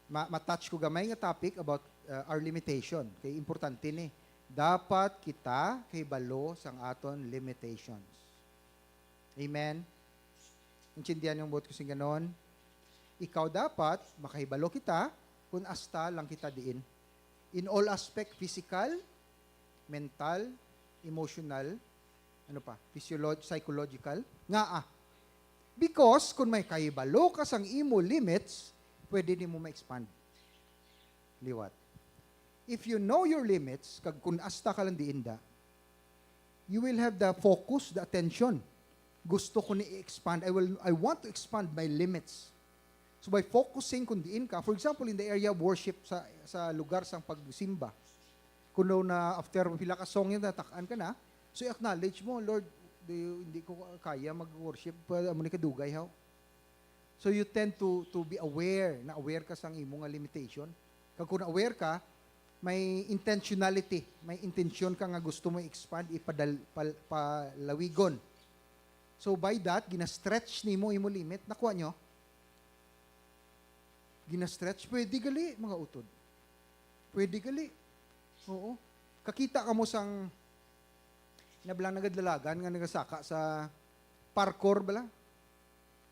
Ma-touch ko gamay nga topic about our limitation. Kay importante ni. Dapat kita kay balo sang aton limitations. Amen. Intindihan yung buot ko sing ganon. Ikaw dapat makahibalo kita kung asta lang kita diin. In all aspect, physical, mental, emotional, ano pa, psychological, nga Because kung may kahibalo ka sang imo limits, pwede ni mo ma-expand. Liwat. If you know your limits, kag kung asta ka lang diinda, you will have the focus, the attention. Gusto ko ni expand. I want to expand my limits. So by focusing kung diin ka, for example, in the area of worship sa lugar sang pagsimba, kung na after pila ka song yun, natakaan ka na, so acknowledge mo, Lord, hindi ko kaya mag-worship, amo ni kadugay how. So you tend to be aware, na aware ka sang imong nga limitation. Kag kung aware ka, may intentionality, may intention ka nga gusto mo expand, palawigon. So by that, gina-stretch nimo imo limit, nakuha nyo? Gina-stretch, pwede gali, mga utod. Pwede gali. Oo. Kakita ka mo sang nabalang nagadlalagan nga nagasaka sa parkour bala.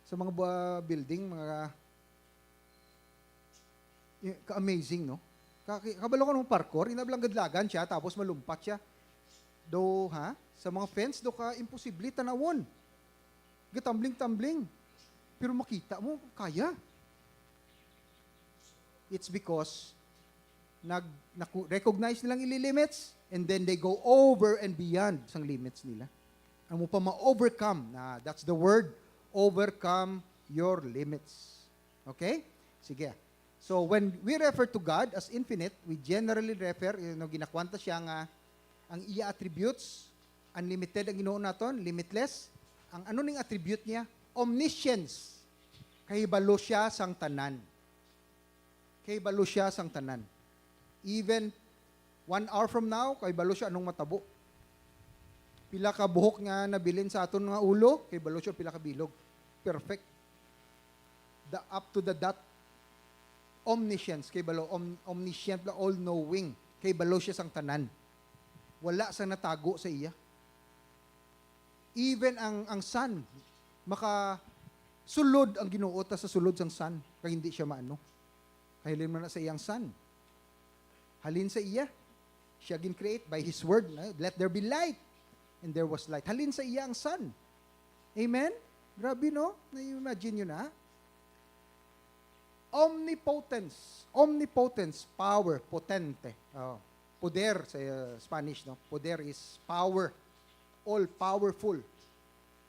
Sa mga building, mga ka-amazing, no? Kabalo ka ng parkour, inabalang gadlagan siya, tapos malumpat siya. Sa mga fence, ka imposible tanawon. Gatambling-tambling. Pero makita mo, kaya. It's because recognize nilang ililimits and then they go over and beyond sang limits nila. Ang mo pa ma-overcome, that's the word, overcome your limits. Okay? Sige. So when we refer to God as infinite, we generally refer, ginakwanta siya nga, ang iya attributes, unlimited ang ginoon naton, limitless. Ang ano ning attribute niya? Omniscience. Kahibalo siya sang tanan. Kahibalo siya sang tanan. Even 1 hour from now, kahibalo siya anong matabo. Pila ka buhok nga nabilin sa aton nga ulo, kahibalo siya pila ka bilog. Perfect. Up to the dot. Omniscience, kahibalo, omniscient, all-knowing. Kahibalo siya sang tanan. Wala sang natago sa iya. Even ang sun, sulod ang Ginoo ta sa sulod sang sun, kaya hindi siya maano. Kahilin mo na sa iyang sun. Halin sa iya. Siya gin-create by His word. Let there be light. And there was light. Halin sa iya ang sun. Amen? Grabe, no? Na-imagine nyo na. Omnipotence. Omnipotence. Power. Potente. Poder sa Spanish, no? Poder is power. All powerful.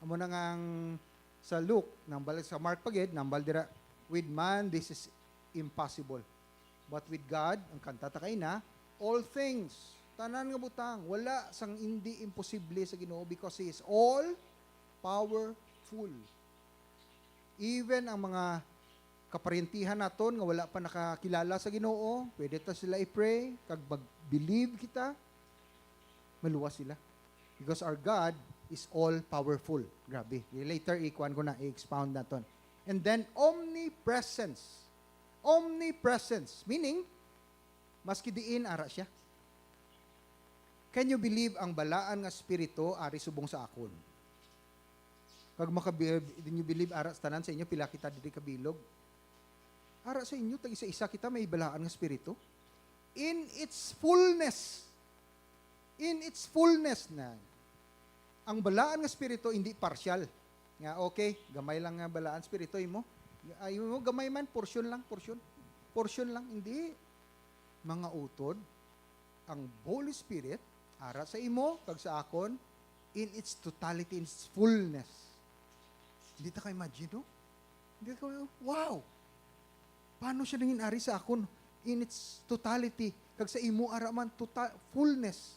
Amo na ngang sa Luke, nambal sa Mark pagid, nambal dira, with man this is impossible. But with God, ang kanta ta kay na, all things, tanan nga butang, wala sang hindi imposible sa Ginoo because He is all powerful. Even ang mga kaparintihan naton nga wala pa nakakilala sa Ginoo, pwede ta sila i-pray, kag believe kita, maluwas sila. Because our God is all powerful. Grabe. Later, ikuan ko na, i-expound naton. And then, omnipresence. Omnipresence. Meaning, maski diin, ara siya. Can you believe ang balaan nga spirito ari subong sa akon? Kag din you believe ara sa tanan sa inyo, pila kita diri kabilog. Ara sa inyo, tag isa-isa kita may balaan nga spirito. In its fullness. In its fullness na. Ang balaan nga spirito hindi partial. Nga okay, gamay lang nga balaan spirito imo. Ay mo gamay man portion lang, portion. Portion lang hindi. Mga utod ang Holy Spirit ara sa imo kag sa akon in its totality, in its fullness. Hindi ta ka imagine, no? Hindi ka, wow! Paano siya nangin ari sa akon in its totality kag sa imo ara man total fullness.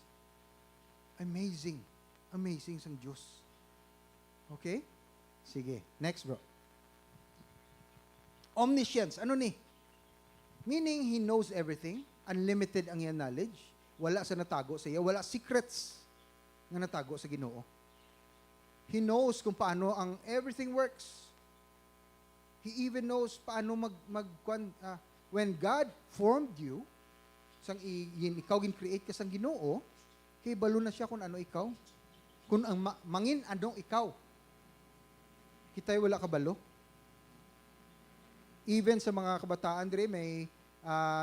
Amazing. Amazing sang Diyos. Okay? Sige. Next, bro. Omniscience. Ano ni? Meaning, He knows everything. Unlimited ang iyang knowledge. wala sa natago sa iya, wala secrets nga natago sa Ginoo. He knows kung paano ang everything works. He even knows paano when God formed you, ikaw gin-create ka sang Ginoo, kay balo na siya kung ano ikaw. Kung ang mangin anong ikaw. Kita'y wala kabalo. Even sa mga kabataan dire may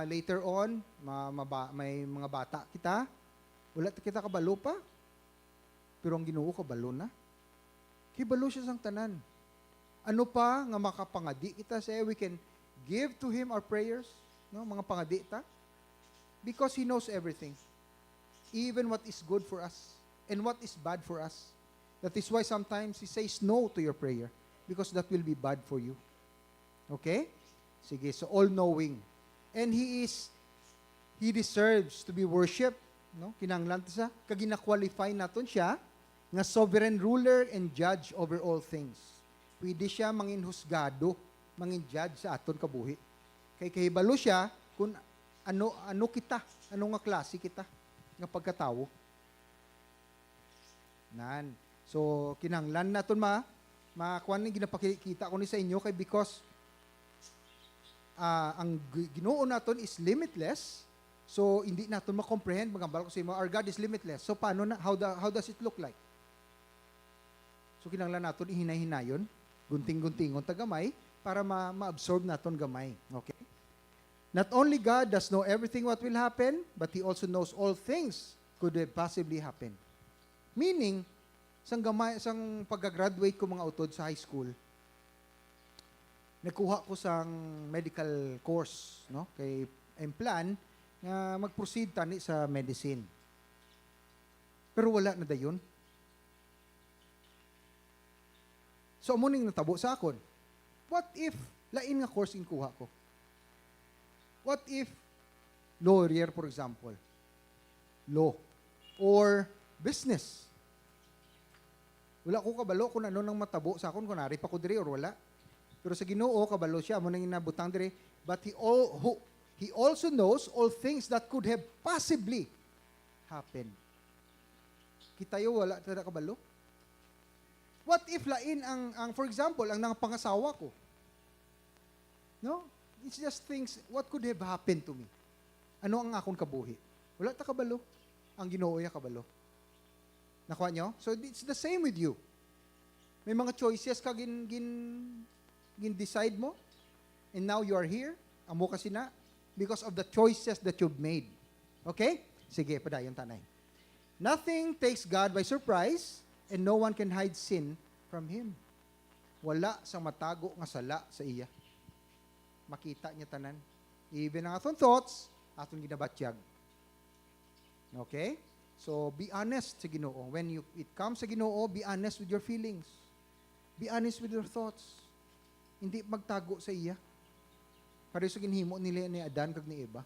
later on may mga bata kita, wala kita kabalo pa. Pero ang Ginoo kabalo na. Kibalo siya sang tanan. Ano pa nga makapangadi kita say we can give to him our prayers, no? Mga pangadi ta. Because he knows everything. Even what is good for us and what is bad for us. That is why sometimes he says no to your prayer because that will be bad for you. Okay? Sige, so all-knowing. And he deserves to be worshipped, no? Kinahanglan sa kag gina-qualify naton siya nga sovereign ruler and judge over all things. Pwede siya manginhusgado, mangin-judge sa aton kabuhi. Kay kahibalo siya kung ano kita, ano nga klase kita nga pagkatawo. Nan. So kinahanglan naton makuan ni ginapakita ko ni sa inyo kay because ang Ginoo naton is limitless. So hindi naton ma-comprehend magambal ko sa imo our God is limitless. So paano na how does it look like? So kinahanglan naton ihinay-hinayon, gunting-guntingon ta gamay para ma-absorb naton gamay. Okay? Not only God does know everything what will happen, but He also knows all things could possibly happen. Meaning, sang pagka-graduate ko mga utod sa high school, nagkuha ko sang medical course, no? Kay ang plan nga mag-proceed tani sa medicine. Pero wala na dayon. So amuning natabo sa akon. What if lain nga course in kuha ko? What if lawyer, for example, law, or business? Wala ko kabalo kung ano nang matabo sa akon, kung nari pa ko diri or wala. Pero sa Ginoo, kabalo siya, mo nang inabutang diri, but He also knows all things that could have possibly happened. Kitayo, wala tada kabalo. What if lain ang for example, ang nangapangasawa ko? No? It's just things, what could have happened to me? Ano ang akong kabuhi? Wala ta kabalo. Ang Ginoo ya kabalo. Nakuha nyo? So it's the same with you. May mga choices ka gin-decide mo, and now you are here, amo kasi na, because of the choices that you've made. Okay? Sige, padayon tanay. Nothing takes God by surprise, and no one can hide sin from Him. Wala sang matago nga sala sa iya. Makita niya tanan. Even ang aton thoughts, aton ginabatyag. Okay? So, be honest sa Ginoo. When it comes sa Ginoo, be honest with your feelings. Be honest with your thoughts. Hindi magtago sa iya. Pareho sa ginhimo nila ni Adan kag ni Eva.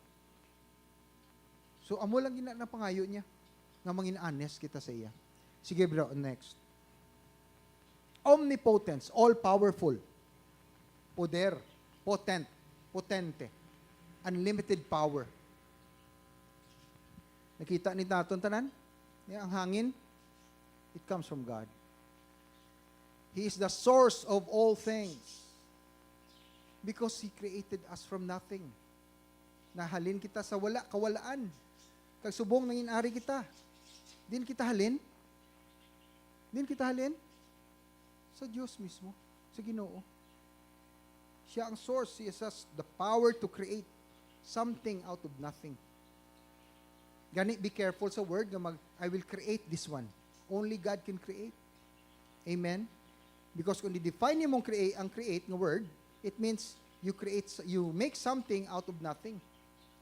So, amo lang gina na pangayo niya nga mangin honest kita sa iya. Sige bro, next. Omnipotence, all-powerful. Poder, potente. Unlimited power. Nakita ni naton tanan? Ang hangin, it comes from God. He is the source of all things. Because He created us from nothing. Nahalin kita sa kawalaan. Kag subong nangin ari kita. Din kita halin sa Diyos mismo, sa Ginoo. Siya ang source. He has the power to create something out of nothing. Gani, be careful sa word na I will create this one. Only God can create. Amen? Because kung i-define niyo mong create ng word, it means you make something out of nothing.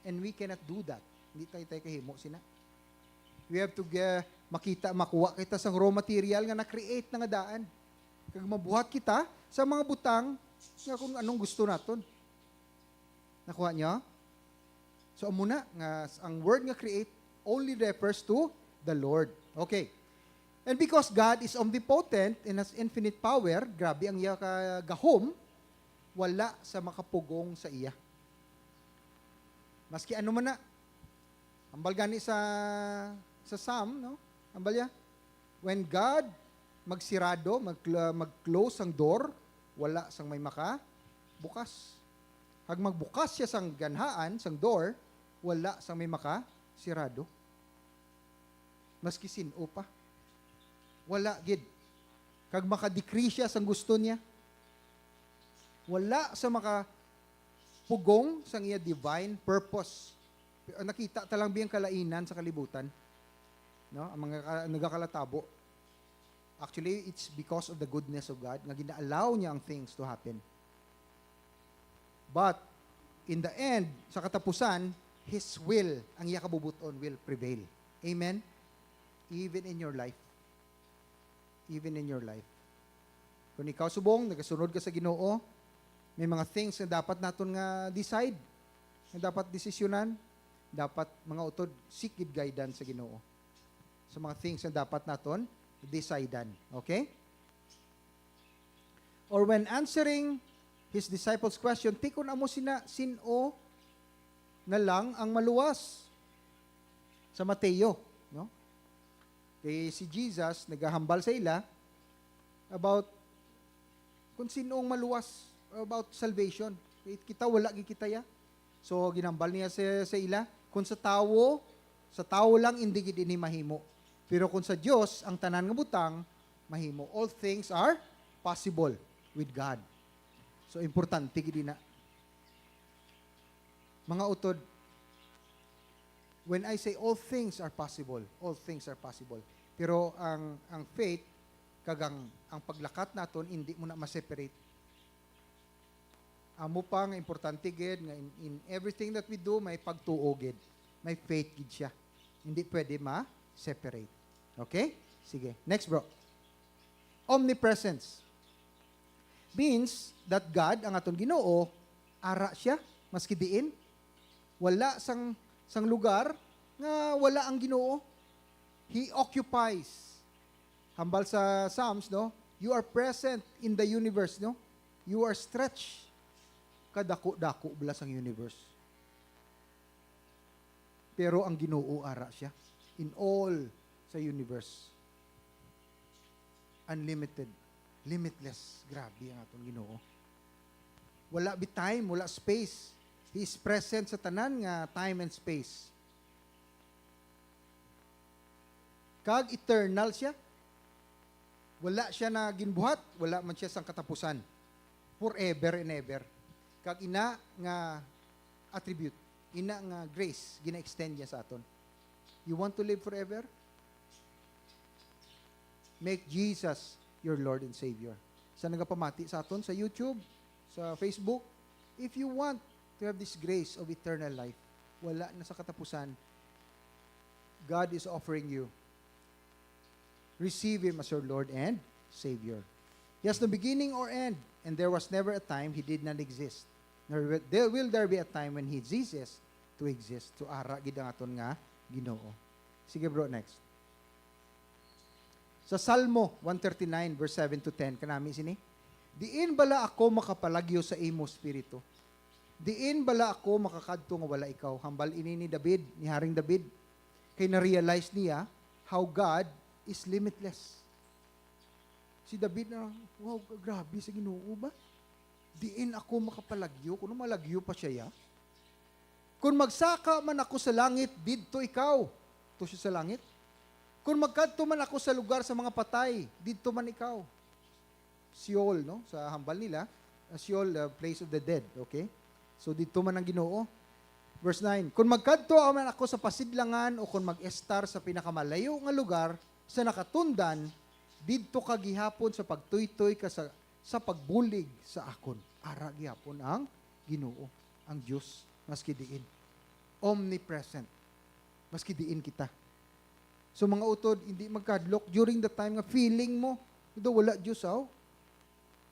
And we cannot do that. Hindi tayo kahimo sina. We have to makuha kita sa raw material nga na-create na nga daan. Kag mabuhat kita sa mga butang nga kung anong gusto naton. Nakuha niyo? So muna nga ang word nga create only refers to the Lord. Okay. And because God is omnipotent and has infinite power, grabe ang iya kagahom, wala sa makapugong sa iya. Maski ano man na, Ambal gani sa Psalm, no? Ambal ya. When God magsirado, mag-close ang door, wala sang may maka bukas. Hag magbukas siya sang ganhaan, sang door, wala sang may maka sirado. Maski sino pa. Wala gid. Kag maka-decree siya sang gusto niya. Wala sa maka pugong sang iya divine purpose. Nakita talang biyang kalainan sa kalibutan. No? Ang mga nagakalatabo. Actually, it's because of the goodness of God nga gina-allow niya ang things to happen. But, in the end, sa katapusan, His will, ang iya kabubuton, will prevail. Amen? Even in your life. Even in your life. Kung ikaw subong, nagasunod ka sa Ginoo, may mga things na dapat naton nga decide, na dapat desisyonan, dapat mga utod, seek guidance sa Ginoo. Sa mga things na dapat naton decidean. Okay? Or when answering his disciples' question, tikon amo sino na lang ang maluwas sa Mateo, no? Kay si Jesus nagahambal sa ila about kung sino ang maluwas about salvation. Kita wala kita ya. So ginambal niya sa ila kung sa tao lang hindi gid ini mahimo. Pero kung sa Dios ang tanan nga butang mahimo. All things are possible with God. So importante gid na. Mga utod, when I say all things are possible, all things are possible. Pero ang faith kagang ang paglakat naton hindi mo na ma-separate. Amo pa nga importante gid nga in everything that we do may pagtuo gid. May faith gid siya. Hindi pwede ma-separate. Okay? Sige. Next, bro. Omnipresence means that God, ang aton Ginoo, ara siya, maski diin. Wala sang lugar nga wala ang Ginoo. He occupies. Hambal sa Psalms, no? You are present in the universe, no? You are stretched. Kadako-dako blas ang universe. Pero ang Ginoo ara siya in all sa universe. Unlimited. Limitless. Grabe ang atong Ginoo. Wala bi time, wala space. He is present sa tanan nga time and space. Kag eternal siya. Wala siya na ginbuhat, wala man siya sang katapusan. Forever and ever. Kag ina nga attribute, ina nga grace, gina-extend niya sa aton. You want to live forever? Make Jesus your Lord and Savior. Sa nagapamati sa aton sa YouTube, sa Facebook, if you want to have this grace of eternal life, wala na sa katapusan, God is offering you. Receive Him as your Lord and Savior. He has no beginning or end, and there was never a time He did not exist. Nor will there be a time when He ceases to exist. To ara gid ang aton nga Ginoo. Sige bro, next. Sa Salmo 139 verse 7 to 10 kanami sini. Diin bala ako makapalagyo sa imo spirito. Diin bala ako makakadto nga wala ikaw. Hambal ini ni David, ni Haring David. Kay na-realize niya how God is limitless. Si David na, wow, grabe sa Ginoo ba? Diin ako makapalagyo, kung malagyo pa siya ya. Kung magsaka man ako sa langit, didto ikaw. To siya sa langit. Kung magkadto man ako sa lugar sa mga patay, didto man ikaw. Sheol, no? Sa hambal nila, Sheol, the place of the dead, okay? So didto man ang Ginoo. Verse 9, kung magkadto man ako sa pasidlangan o kung mag-estar sa pinakamalayo nga lugar sa nakatundan, didto ka gihapon sa pagtuytoy ka sa pagbulig sa akon. Ara gihapon ang Ginoo, ang Dios, maski diin. Omnipresent. Maski diin kita. So mga utod, hindi magkadlok during the time nga feeling mo, ito wala Diyos,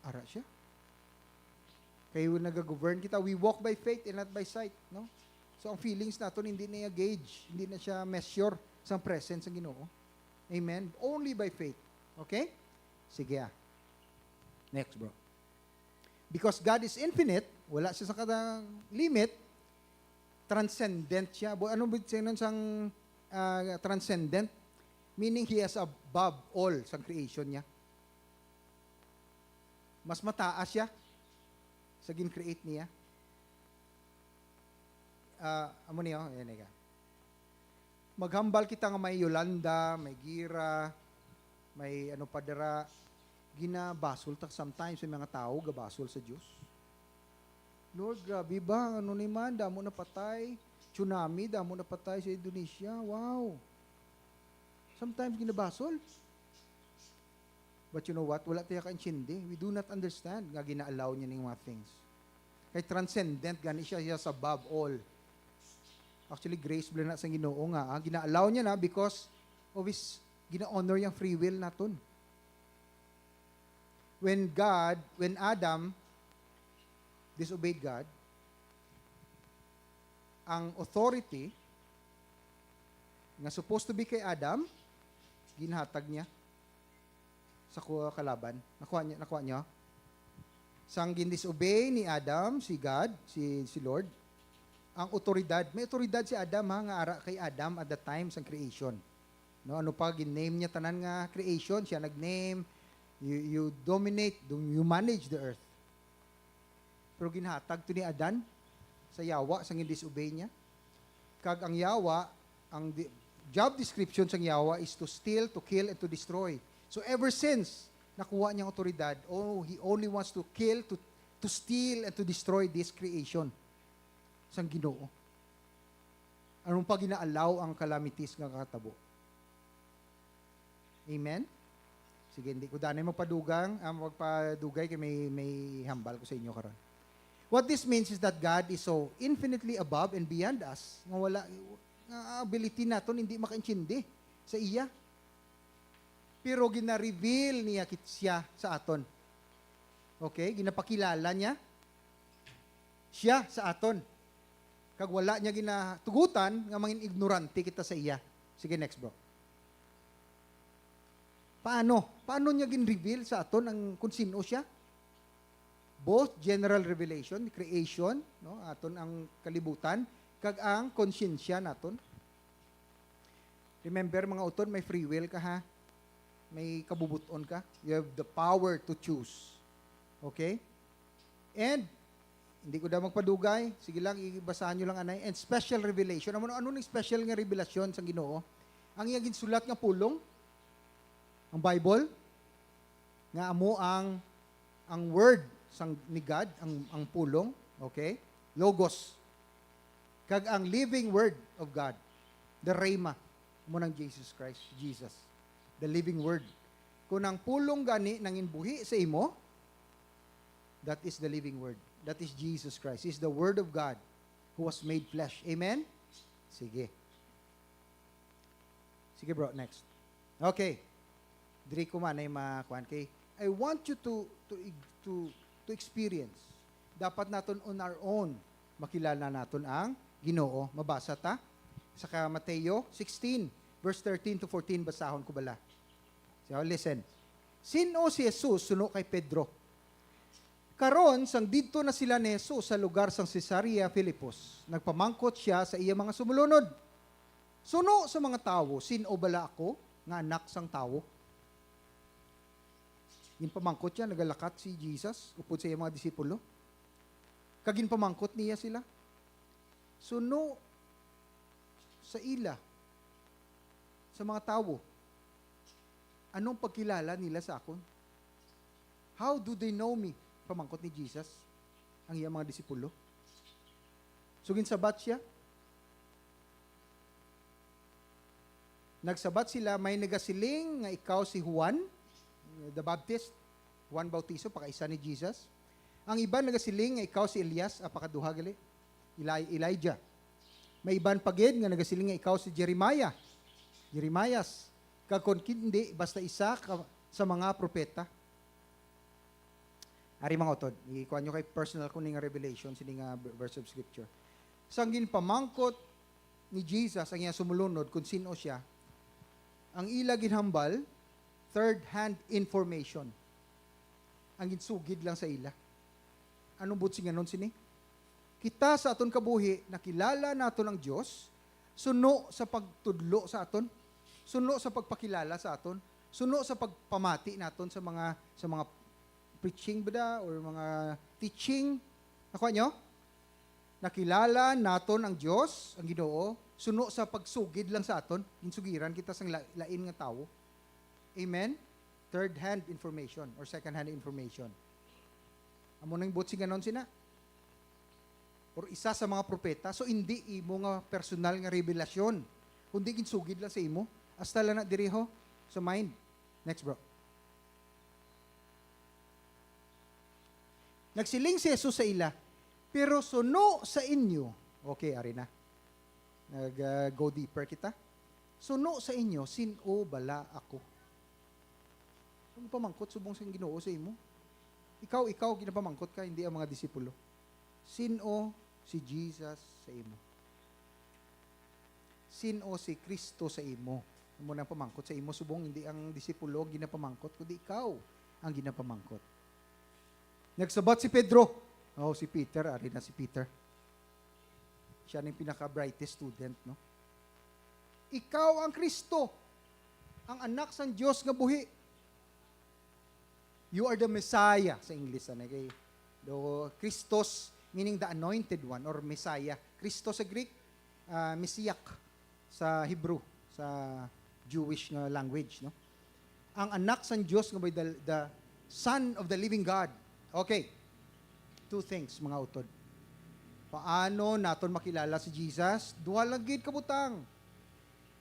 ara siya. Kaya nag-govern kita, we walk by faith and not by sight, no? So ang feelings natin hindi na gauge, hindi na siya measure sa presence ng Ginoo. Amen? Only by faith. Okay? Sige Next, bro. Because God is infinite, wala siya sa limit, transcendent siya. Ano ba siya nun sang transcendent? Meaning he is above all sa creation niya. Mas mataas siya sa gin-create niya. Amo niyo, yan nga. Maghambal kita nga may Yolanda, may Gira, may ano pa dira, ginabasol ta sometimes yung mga tao gabasol sa Dios. Lord, grabe ba? Ano ni man, damo na patay. Tsunami, damo na patay sa Indonesia. Wow. Sometimes ginabasol. But you know what? Wala tayo kaintindi. We do not understand nga gina-allow niya ng mga things. Kay transcendent, gani siya sa above all. Actually, grace bila na sa Ginoo nga. Gina-allow niya na because of his, gina-honor yung free will naton. When Adam disobeyed God, ang authority nga supposed to be kay Adam, ginhatag niya sa kalaban. Nakuha niya. Sang gin-disobey ni Adam, si God, si Lord, ang otoridad, may otoridad si Adam nga ara kay Adam at the time sa creation. No, ano pa gin-name niya tanan nga creation, siya nag-name, you dominate, you manage the earth. Pero ginhatag to ni Adan sa yawa sang disobey niya. Kag ang yawa, ang job description sang yawa is to steal, to kill, and to destroy. So ever since nakuha niyang otoridad, he only wants to kill, to steal, and to destroy this creation sang Ginoo. Anong pa gina-allow ang calamities nga katabo? Amen? Sige, hindi ko danay magpadugay kay may hambal ko sa inyo karon. What this means is that God is so infinitely above and beyond us. Nga wala nga ability naton hindi makaintindi sa iya. Pero gina-reveal niya siya sa aton. Okay, ginapakilala niya siya sa aton. Kag wala niya ginatugutan nga mangin ignorante kita sa iya. Sige, next bro. Paano niya gin-reveal sa aton ang kung sino siya? Both general revelation, creation, no, aton ang kalibutan, kag ang konsyensya naton. Remember mga uton, may free will ka ha. May kabubuton ka. You have the power to choose. Okay? And hindi ko daw magpadugay. Sige lang, ibasahan nyo lang anay. And special revelation. Ano ng special nga revelasyon sa Ginoo? Ang iyang ginsulat nga pulong, ang Bible, nga amo ang word sang ni God, ang pulong, okay? Logos. Kag ang living word of God, the Rhema, mo ng Jesus Christ, Jesus. The living word. Kung ang pulong gani nang inbuhi sa imo, that is the living word. That is Jesus Christ. He is the Word of God who was made flesh. Amen? Sige. Sige bro, next. Okay. Diri ko man ay makuan kay I want you to experience. Dapat naton on our own makilala naton ang Ginoo. Mabasa ta sa Mateo 16 verse 13 to 14 basahon ko bala. So listen. Sino si Jesus suno kay Pedro? Karon sang didto na sila ni Jesus sa lugar sang Caesarea Philippus. Nagpamangkot siya sa iya mga sumulunod. Suno sa mga tawo, sino bala ako nga anak sang tawo? Yung pamangkot siya, nagalakat si Jesus, upod sa iya mga disipulo. Kagin pamangkot niya sila. Suno sa ila, sa mga tawo. Anong pagkilala nila sa akon? How do they know me? Pamangkot ni Jesus, ang iyang mga disipulo. Sugin sabat siya. Nagsabat sila, may nagasiling nga ikaw si Juan, the Baptist, Juan Bautizo, pakaisa ni Jesus. Ang iba nagasiling nga ikaw si Elias, apakaduha gali, Elijah. May iban pagid nga nagasiling nga ikaw si Jeremias. Kagkon hindi, basta isa sa mga propeta. Ari mga utod, ikuha nyo kay personal ko nga revelation, sini nga verse of scripture. Sanggin pamangkot ni Jesus, ang iyang sumulunod, kung sino siya, ang ila ginhambal, third-hand information. Ang ginsugid lang sa ila. Anong butsi nga nun sini? Kita sa aton kabuhi, nakilala naton ang Dios, suno sa pagtudlo sa aton, suno sa pagpakilala sa aton, suno sa pagpamati naton sa mga preaching ba or mga teaching. Nakuha nyo? Nakilala naton ang Dios, ang Ginoo, suno sa pagsugid lang sa aton, insugiran kita sang lain nga tawo. Amen? Third-hand information or second-hand information. Amo nang butsing ganon sina. Or isa sa mga propeta, so hindi imo nga personal nga revelasyon, kundi ginsugid lang sa imo. Hasta lang na diriho sa mind. Next, bro. Nagsiling si Jesus sa ila, pero suno sa inyo. Okay, ari na. Go deeper kita. Suno sa inyo, sino bala ako? Ano pamangkot subong sa Ginoo sa imo? Ikaw, ginapamangkot ka, hindi ang mga disipulo. Sino si Jesus sa imo? Sino si Kristo sa imo? Amo nang pamangkot sa imo subong hindi ang disipulo ginapamangkot kundi ikaw ang ginapamangkot. Nagsabat si Pedro. Oh, si Peter, ari na si Peter. Siya ang pinaka-brightest student, no? Ikaw ang Kristo, ang anak sang Dios nga buhi. You are the Messiah sa English ano kay do Christos meaning the anointed one or Messiah. Christos sa Greek, Messiah sa Hebrew, sa Jewish nga language, no? Ang anak sang Dios nga the Son of the living God. Okay. Two things mga utod. Paano naton makilala si Jesus? Duha lang gid kabutang.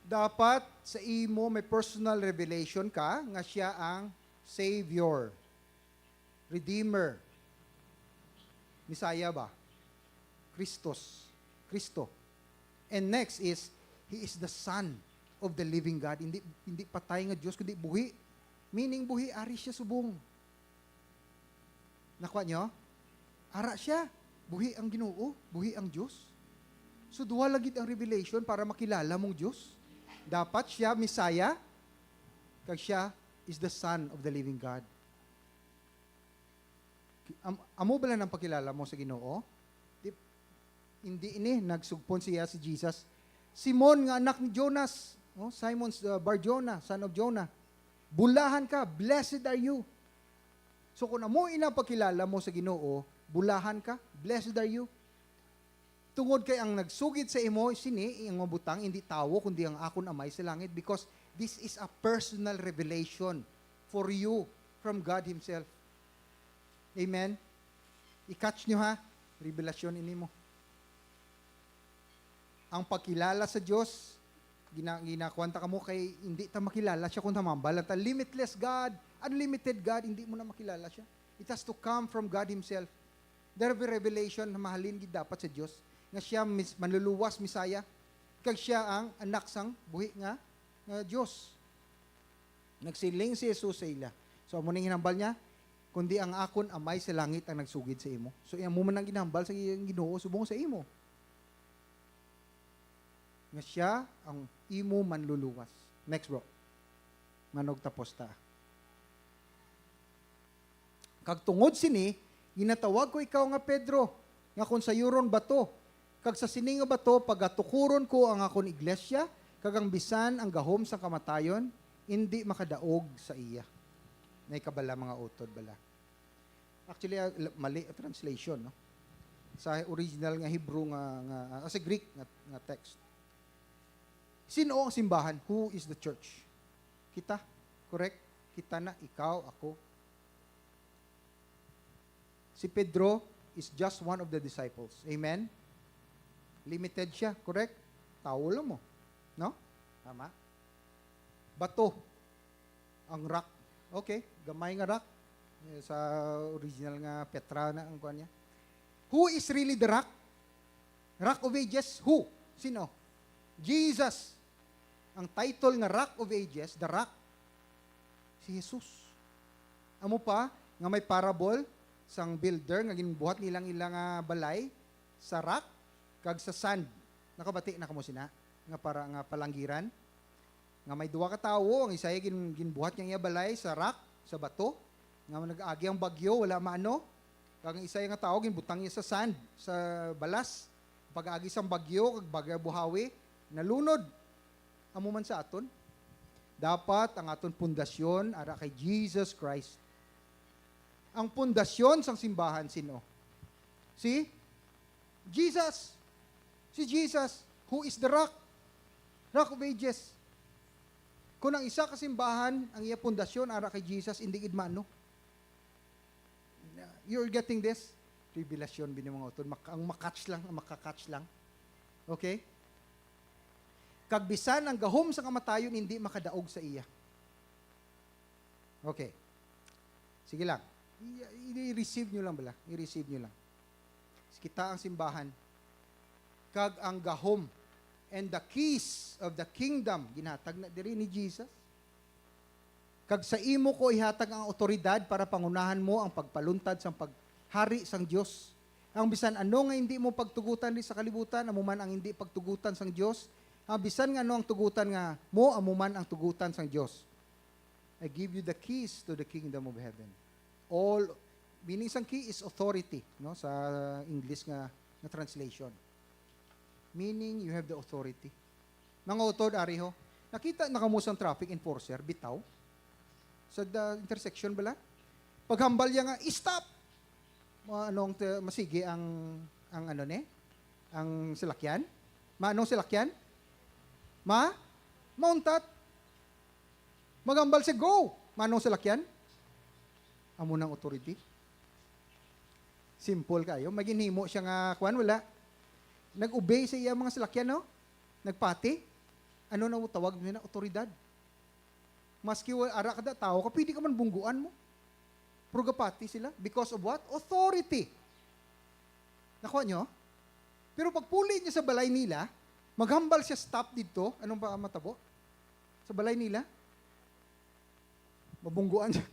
Dapat sa imo may personal revelation ka nga siya ang Savior, Redeemer, Messiah ba? Kristo. And next is, He is the Son of the living God. Hindi patay nga Diyos, kundi buhi. Meaning buhi, ari siya subong. Nakuha nyo? Ara siya. Buhi ang Ginoo, buhi ang Diyos. So duha lagi ang revelation para makilala mong Diyos. Dapat siya, Messiah, kag siya is the Son of the living God. Amo ba lang ang pakilala mo sa Ginoo? Hindi ini nagsugpon siya si Jesus. Simon nga anak ni Jonas, Simon Bar-Jonah, son of Jonah. Bulahan ka, blessed are you. So kung amo ina pakilala mo sa Ginoo, bulahan ka, blessed are you. Tungod kay ang nagsugid sa imo sini ang mabutang hindi tawo kundi ang akon amay sa langit because this is a personal revelation for you from God Himself. Amen? I-catch nyo ha? Revelasyon ini mo. Ang pagkilala sa Diyos, ginakwanta ka mo kay hindi ta makilala siya kung tamambal. At limitless God, unlimited God, hindi mo na makilala siya. It has to come from God Himself. There be revelation na mahalin gid dapat sa Diyos nga siya manluluwas Misaya kag siya ang anak sang buhi nga Diyos. Nagsiling si Jesus sa ila. So amo ning hinambal niya, kundi ang akon amay sa langit ang nagsugid sa imo. So imo man ang ginambal sa iyang Ginoo subong sa imo. Nga siya ang imo manluluwas. Next bro. Manog tapos ta. Kag tungod sini, ginatawag ko ikaw nga Pedro, nga kung sayuron bato, kag sa sini nga bato, pagatukuron ko ang akon iglesia, kag ang bisan ang gahom sa kamatayon, hindi makadaog sa iya. May kabala mga utod bala. Actually, mali translation, no? Sa original nga Hebrew sa Greek nga text. Sino ang simbahan? Who is the church? Kita, correct? Kita na, ikaw, ako. Si Pedro is just one of the disciples. Amen? Limited siya, correct? Tao lang mo. No? Tama? Bato. Ang rock. Okay, gamay nga rock. Sa original nga Petra na ang kuha niya. Who is really the rock? Rock of Ages? Who? Sino? Jesus. Ang title nga Rock of Ages, the rock, si Jesus. Amo pa, nga may parable, sang builder, nga ginbuhat nilang ilang balay, sa rock, kag sa sand. Nakabati na kamo sina, nga para nga palanggiran. Nga may duwa ka tawo, ang isaya ginbuhat niya balay sa rock, sa bato, nga nag-agi ang bagyo, wala maano. Kag ang isa nga tao ginbutang niya sa sand, sa balas. Pag-agi sang bagyo, kag bagyo buhawi, nalunod. Amo man sa aton. Dapat ang aton pundasyon ara kay Jesus Christ. Ang pundasyon sang simbahan sino? Si Jesus. Si Jesus, who is the rock. Rock of ages. Kung ang isa ka simbahan, ang iya pundasyon ara kay Jesus, hindi gid mano. You're getting this? Revelasyon bini mga utod. Ang makatch lang, ang makakatch lang. Okay? Kagbisan ang gahom sa kamatayon, hindi makadaog sa iya. Okay. Sige lang. I-receive nyo lang bala. I-receive nyo lang. Kita ang simbahan. Kag ang gahom and the keys of the kingdom, ginhatag na diri ni Jesus. Kag sa imo ko ihatag ang otoridad para pangunahan mo ang pagpaluntad sa paghari sang Dios. Ang bisan ano nga hindi mo pagtugutan di sa kalibutan, amo man ang hindi pagtugutan sang Dios. Ang bisan nga ano ang tugutan nga mo, amo man ang tugutan sang Dios. I give you the keys to the kingdom of heaven. All meaning sang key is authority, no, sa English nga translation. Meaning you have the authority. Mga utod ariho, nakita na kamo sang traffic enforcer bitaw sa the intersection bala. Paghambal niya nga, stop. Anong masigi ang ano ne? Ang salakyan? Anong salakyan? Mountat. Magambal si go. Manong salakyan? Amo ng authority. Simple kayo. Maginhimo siya nga, kuwan, wala. Nag-obey sa iya mga salakyan, no? Nagpati. Ano na mo tawag nila? Otoridad. Maski ara kada tao, kapili ka man bungguan mo. Prugapati sila. Because of what? Authority. Nakuha nyo? Pero pag puli niya sa balay nila, maghambal siya stop dito. Anong ba matabo? Sa balay nila? Mabungguan siya.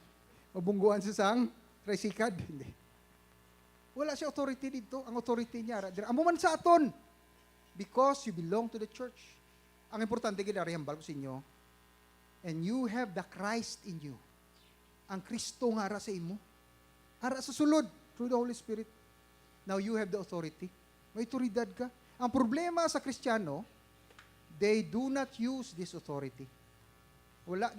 Mabungguan siya sang tricycad. Hindi. Wala siya authority dito. Ang authority niya. Amo man sa aton. Because you belong to the church. Ang importante gina hambal ko sa inyo. And you have the Christ in you. Ang Kristo nga ara sa imo. Ara sa sulod. Through the Holy Spirit. Now you have the authority. May otoridad ka. Ang problema sa Kristiyano, they do not use this authority. Wala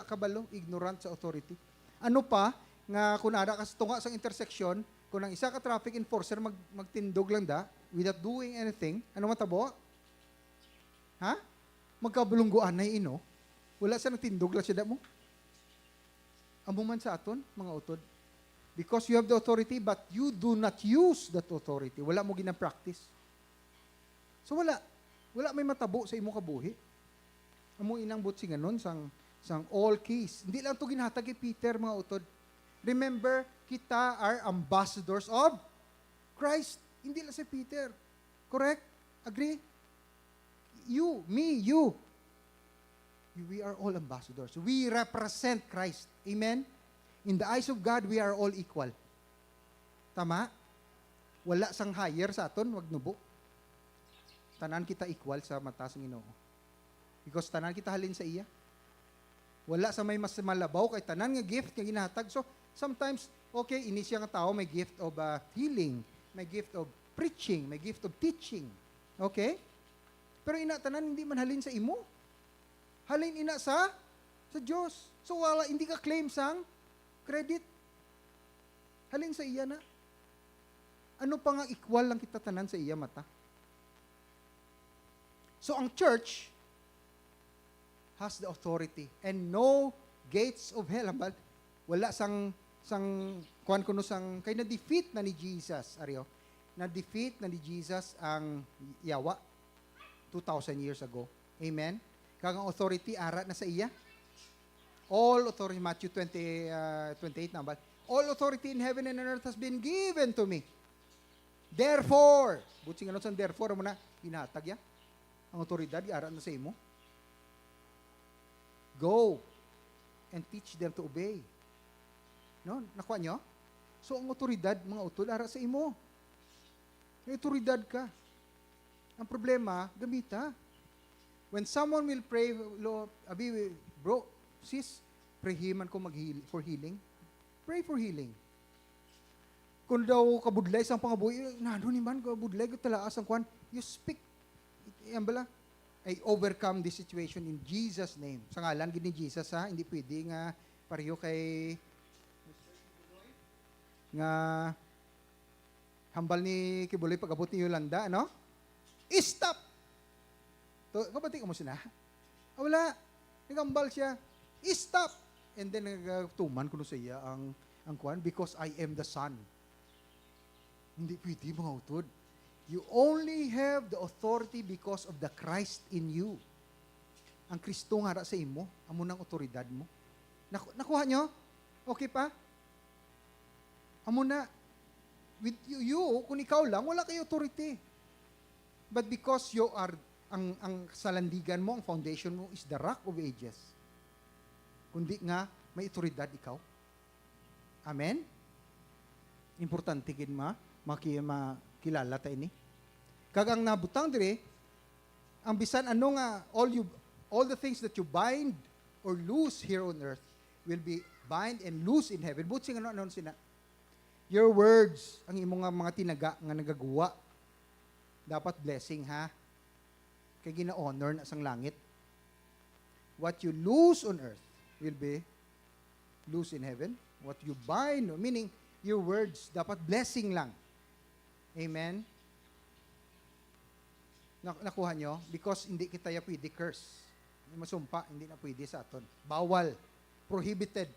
kabalo, ignorant sa authority. Ano pa, nga kunara ka tunga sa intersection, kung ang isa ka traffic enforcer magtindog lang da, without doing anything, ano matabo? Ha? Magkabulungguan na ino. Wala sa nagtindog lang siya da mo. Amo man sa aton, mga utod. Because you have the authority, but you do not use that authority. Wala mo gina-practice. So wala may matabo sa imo kabuhi. Amo inang butsi nganon sang all keys. Hindi lang to ginhatag kay Peter, mga utod. Remember, kita are ambassadors of Christ. Hindi lang si Peter. Correct? Agree? You, me, you. We are all ambassadors. We represent Christ. Amen? In the eyes of God, we are all equal. Tama? Wala sang higher sa aton, wag nubo. Tanan kita equal sa mata sa Ginoo. Because tanan kita halin sa iya. Wala sa may mas malabaw kay tanan nga gift nga ginhatag. So sometimes okay ini siya nga tao may gift of healing, may gift of preaching, may gift of teaching. Okay? Pero ina tanan hindi man halin sa imo. Halin ina sa Diyos. So wala hindi ka claim sang credit. Halin sa iya na. Ano pa nga equal lang kita tanan sa iya mata? So ang church has the authority and no gates of hell. Wala sang kuan kuno sang kay na defeat na ni Jesus ariyo. Na defeat na ni Jesus ang yawa 2,000 years ago. Amen. Kag ang authority ara na sa iya. All authority, Matthew 28 na ba? All authority in heaven and on earth has been given to me. Therefore, buti nga nun sang therefore mo na hinatag ya. Ang otoridad, ara na sa imo. Go and teach them to obey. No? Nakuha nyo? So, ang otoridad, mga utol, ara sa imo. May otoridad ka. Ang problema, gamita. When someone will pray, bro, sis, pray man ko for healing. Pray for healing. kung daw kabudlay sang pangabuhi, nano ni man kabudlay ko talaas ang kwan. You speak. Yan bala. I overcome this situation in Jesus' name. Sa ngalan gid ni Jesus ha, hindi pwede nga pareho kay nga hambal ni Kibuloy pag-abot ni Yolanda, no? Stop! To, kabati ka mo sila? Wala. Nagambal siya. Stop! And then nagtuman ko sa iya ang kwan, because I am the Son. Hindi pwede mga utod. You only have the authority because of the Christ in you. Ang Kristo nga sa imo, amo ng otoridad mo. Nakuha nyo? Okay pa? Amo na. With you, kung ikaw lang, wala kayo authority. But because you are, ang salandigan mo, ang foundation mo is the Rock of Ages. Kundi nga, may otoridad ikaw. Amen? Importante gid makilala tayo ni. Kagang nabutang dire, ang bisan ano nga, all the things that you bind or loose here on earth will be bind and loose in heaven. But sing ano sina? Your words, ang imong mga tinaga nga nagagawa, dapat blessing ha. Kay gina-honor na sang langit. What you lose on earth will be loose in heaven. What you bind, meaning your words, dapat blessing lang. Amen? Nakuha nyo? Because hindi kita ya pwede curse. Masumpa, hindi na pwede sa aton. Bawal. Prohibited.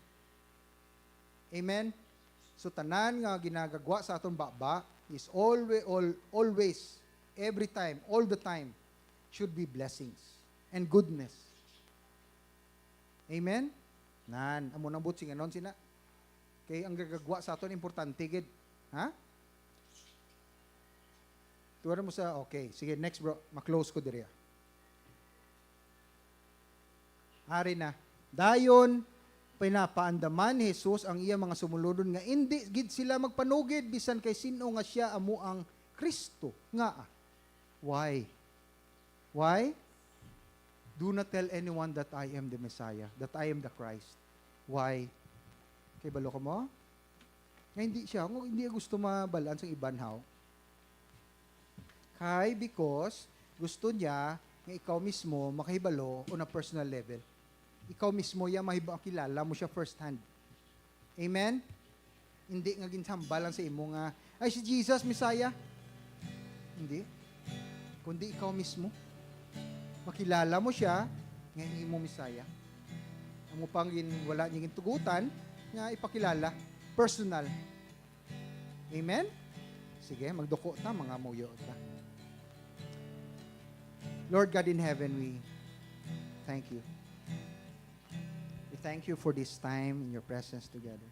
Amen? So tanan nga ginagagwa sa aton baba is always, every time, all the time, should be blessings and goodness. Amen? Nan, amo nang butsing anon sina. Kay ang gagagwa sa aton importante gid. Ha? Tuwara mo sa, okay. Sige, next bro. Ma-close ko diri. Ari na. Dayon, pinapaandaman ni Jesus ang iya mga sumulodon nga hindi gid sila magpanugid bisan kay sino nga siya amo ang Kristo nga. Why? Why? Do not tell anyone that I am the Messiah, that I am the Christ. Why? Kay balo ka mo? Nga hindi siya, hindi gusto mabalan sa ibanhaw. Kay because gusto niya nga ikaw mismo makahibalo on a personal level. Ikaw mismo ya makilala mo siya first hand. Amen? Hindi nga ginsambalan sa imo nga, ay si Jesus, Messiah. Hindi. Kundi ikaw mismo. Makilala mo siya, nga imo Messiah. Amo pang wala niya tugutan, nga ipakilala. Personal. Amen? Sige, magduko ta, mga muyo ta. Lord God in heaven, we thank you. We thank you for this time in your presence together.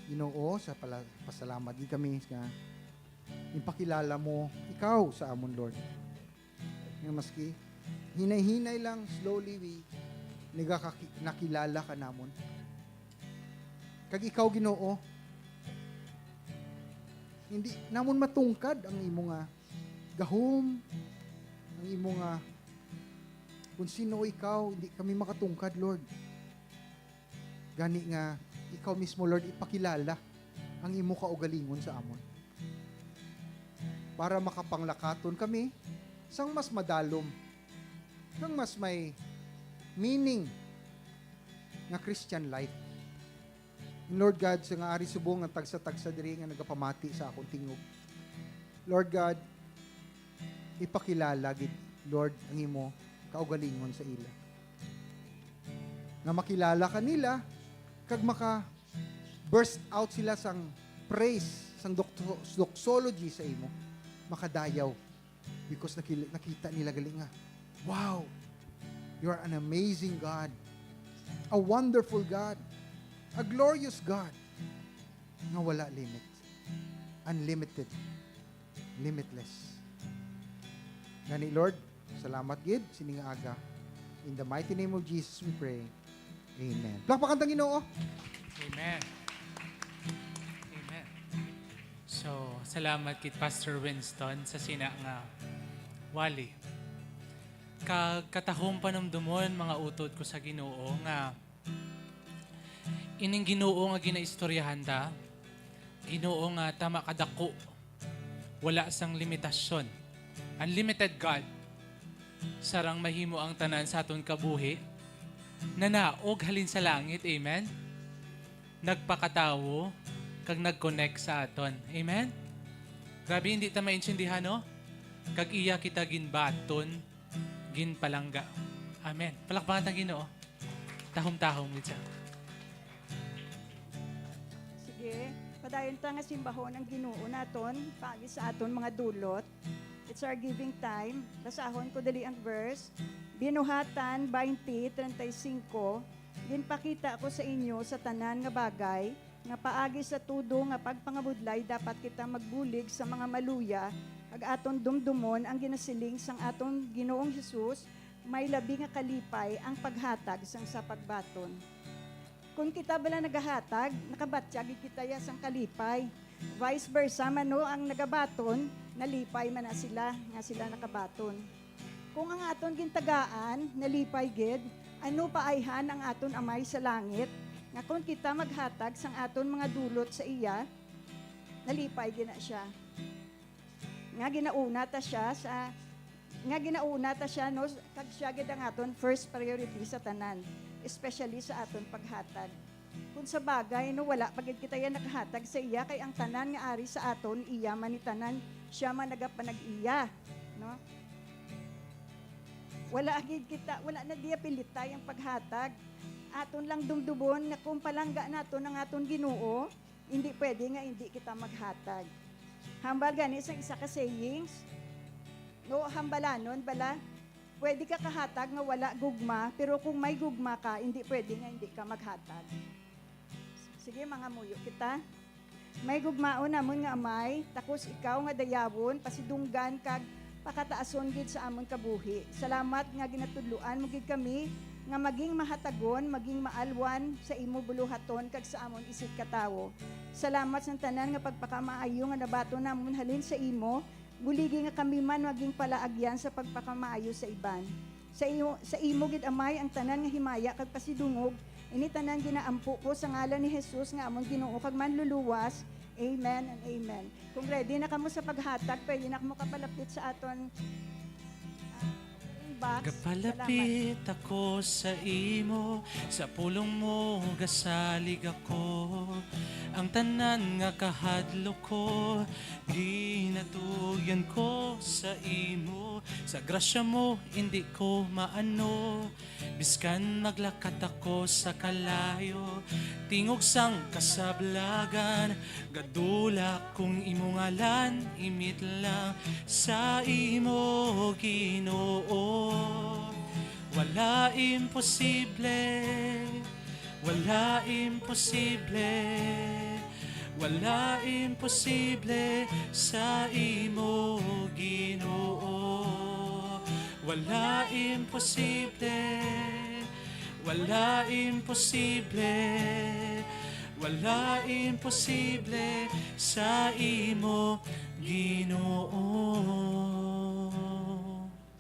Ginoo, sa pasalamat di kami nga ipakilala mo ikaw sa amon, Lord. Nga maski hinay-hinay lang, slowly we nakilala ka namon. Kag ikaw, Ginoo, hindi namon matungkad ang imo nga gahom, ang imo nga kung sino ikaw, hindi kami makatungkad, Lord. Gani nga, ikaw mismo, Lord, ipakilala ang imo kaugalingon sa amon. Para makapanglakaton kami sang mas madalom, sang mas may meaning nga Christian life. And Lord God, sa nga ari subong nga tagsa-tagsa diri nga nagapamati sa akong tingog. Lord God, ipakilala gid, Lord, ang imo kaugalingon sa ila. Nga makilala ka nila, kag maka burst out sila sang praise, sang doxology sa imo, makadayaw. Because nakita nila galing nga, wow, you are an amazing God, a wonderful God, a glorious God, nga wala limit, unlimited, limitless. Gani, Lord, salamat gid sining aga. In the mighty name of Jesus we pray. Amen. Plakpakan tang Ginoo. Amen. Amen. So, salamat kit Pastor Winston sa sina nga wali. Katahom panumdumon mga utod ko sa Ginoo nga ining Ginoo nga ginaistoryahan ta Ginoo nga tama kadako. Wala sang limitasyon. Unlimited God. Sarang mahimo ang tanan sa aton kabuhi. Nanaog halin sa langit. Amen? Nagpakatawo kag nag-connect sa aton. Amen? Grabe, hindi ta maintindihan, no? Kag iya kita ginbaton, ginpalangga. Amen. Palakpakan tang Ginoo. Tahom-tahom gid siya. Sige, padayon ta nga simbahon ang Ginoo naton, pagi sa aton mga dulot. It's our giving time. Basahon ko dali ang verse. Binuhatan 20:35. Ginpakita ko sa inyo sa tanan nga bagay nga paagi sa tudo nga pagpangabudlay dapat kita magbulig sa mga maluya ag aton dumdumon ang ginasiling sang aton Ginoong Hesus may labi nga kalipay ang paghatag sang sa pagbaton. Kung kita bala nagahatag, nakabatyag kita ya sang kalipay. Vice versa, mano ang nagabaton, nalipay man na sila, nga sila nakabaton. Kung ang aton gintagaan, nalipay gid, ano paayhan ang aton amay sa langit, nga kung kita maghatag sang aton mga dulot sa iya, nalipay gina siya. Nga ginauna ta siya no, kag siya gid ang aton first priority sa tanan, especially sa aton paghatag. Kung sa bagay no wala pagid kita yan nakahatag sa iya kay ang tanan nga ari sa aton iya man ni tanan siya man nagapanag-iya, no? Wala na diya pilitay ang paghatag. Aton lang dumdubon na kung palangga naton ang aton Ginoo, hindi pwede nga hindi kita maghatag. Hambal gani sa isa ka sayings, no, hambalanon bala, pwede ka kahatag nga wala gugma, pero kung may gugma ka, hindi pwede nga hindi ka maghatag. Sige mga muyo kita. May gugmaon namon nga amay, takos ikaw nga dayawon, pasidunggan kag pakataason gid sa amon kabuhi. Salamat nga ginatudluan mo gid kami nga maging mahatagon, maging maalwan sa imo buluhaton kag sa amon isig katawo. Salamat sa tanan nga pagpakamaayo nga nabato namon halin sa imo. Buligi nga kami man maging palaagyan sa pagpakamaayo sa iban. Sa imo gid amay ang tanan nga himaya kag pasidungog. Ini tanan ginaampo ko sa ngalan ni Jesus nga amon Ginoo kag manluluwas. Amen and amen. Kung ready na kamo sa paghatag, pwede na kamo kapalapit sa aton box. Kapalapit ako sa imo, sa pulong mo gasalig ako. Ang tanan nga kahadlo ko, ginatugyan ko sa imo. Sa grasya mo, hindi ko maano. Biskan maglakat ako sa kalayo, tingog sang kasablagan. Gadula kung imo ngalan, imit lang sa imo Ginoo. Wala imposible, wala imposible, wala imposible sa imo Ginoo. Wala imposible, wala imposible, wala imposible sa imo Ginoo.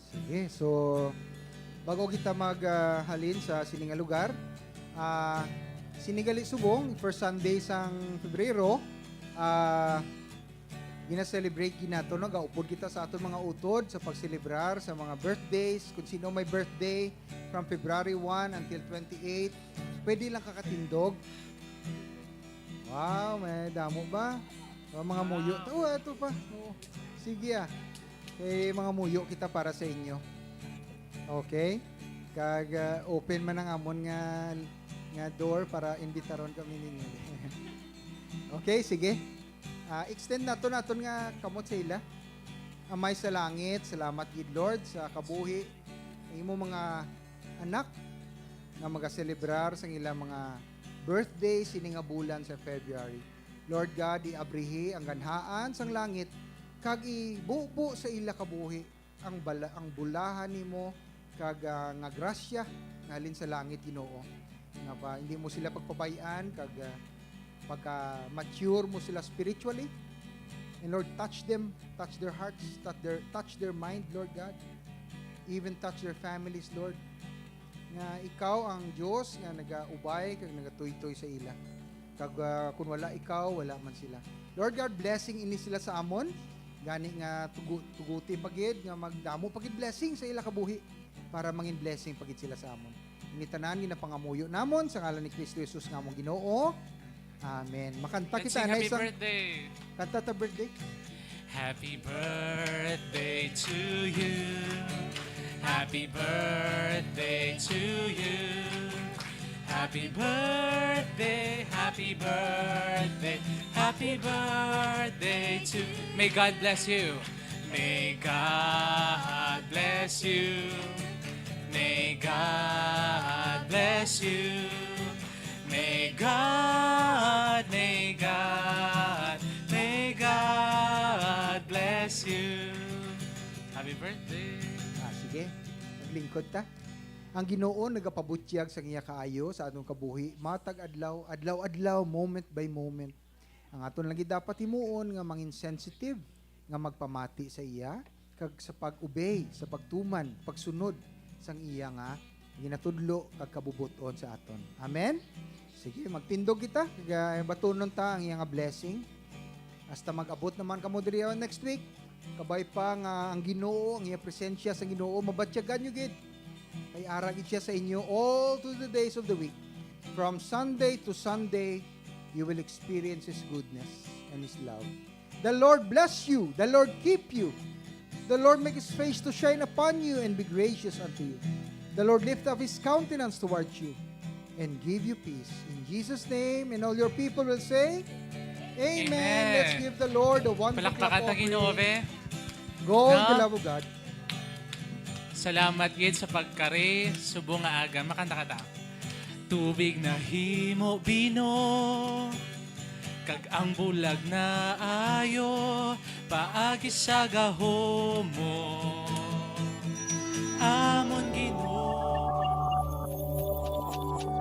Sige, so bago kita maghalin sa sininga lugar, Sinigali Subong, first Sunday sang Pebrero, gina-celebrate ginato no, gaupod kita sa aton mga utod sa pagselebrar sa mga birthdays. Kung sino may birthday from February 1 until 28, pwede lang kakatindog. Wow, may damo ba? Mga muyo. Ito pa. Oo. Sige kay mga muyo kita para sa inyo. Okay? Kag open man ang amon nga door para imbitaron kami ninyo. Okay, sige. Extend naton nga kamot sa ila. Amay sa langit, salamat gid Lord sa kabuhi ng imo mga anak nga magaselebrar sa ilang mga birthday sini nga bulan sa February. Lord God, iabrihi ang ganhaan sang langit kag ibubo sa ila kabuhi ang bulahan nimo kag nga grasya nga halin sa langit Ginoo. Nga pa hindi mo sila pagpabayaan kag pagka mature mo sila spiritually. And Lord, touch them, touch their hearts, touch their mind, Lord God. Even touch their families, Lord. Nga ikaw ang Diyos nga nagaubay kag nagatuytoy sa ila. Kag kung wala ikaw, wala man sila. Lord God, blessing ini sila sa amon. Gani nga tuguti pagid nga magdamo pagid blessing sa ila kabuhi para mangin blessing pagid sila sa amon. Ini tanan ginapangamuyo namon sa ngalan ni Kristo Jesus nga among Ginoo. Amen. Makanta Let's kita sing na happy isang birthday. kanta ta birthday. Happy birthday to you. Happy birthday to you. Happy birthday, happy birthday, happy birthday to... May God bless you. May God bless you. May God bless you. May God bless you. Happy birthday. Sige. Maglingkod ta. Ang Ginoo nagapabutyag sa iya kaayo sa atong kabuhi, matag adlaw, moment by moment. Ang aton lagi dapat himuon nga mangin sensitive, nga magpamati sa iya, kag sa pag-obey, sa pagtuman, pagsunod sang iya nga ginatudlo kag kabubuton sa aton. Amen. Sige, magtindog kita, kag batunon ta ang iya nga blessing. Hasta mag-abot naman kamo diri next week. Kabay pa nga ang Ginoo, ang iya presensya sa Ginoo mabatyagan nyo gid. Ay aragid siya sa inyo all through the days of the week. From Sunday to Sunday, you will experience His goodness and His love. The Lord bless you. The Lord keep you. The Lord make His face to shine upon you and be gracious unto you. The Lord lift up His countenance towards you and give you peace. In Jesus' name, and all your people will say, Amen. Amen. Let's give the Lord a wonderful Palakpakan ta Ginoo, be. Go, No? the love of God. Salamat gid sa pagkari, subong nga aga. Makanta ka ta. Tubig na himo bino, kag ang bulag na ayo, paagi sa gahom mo.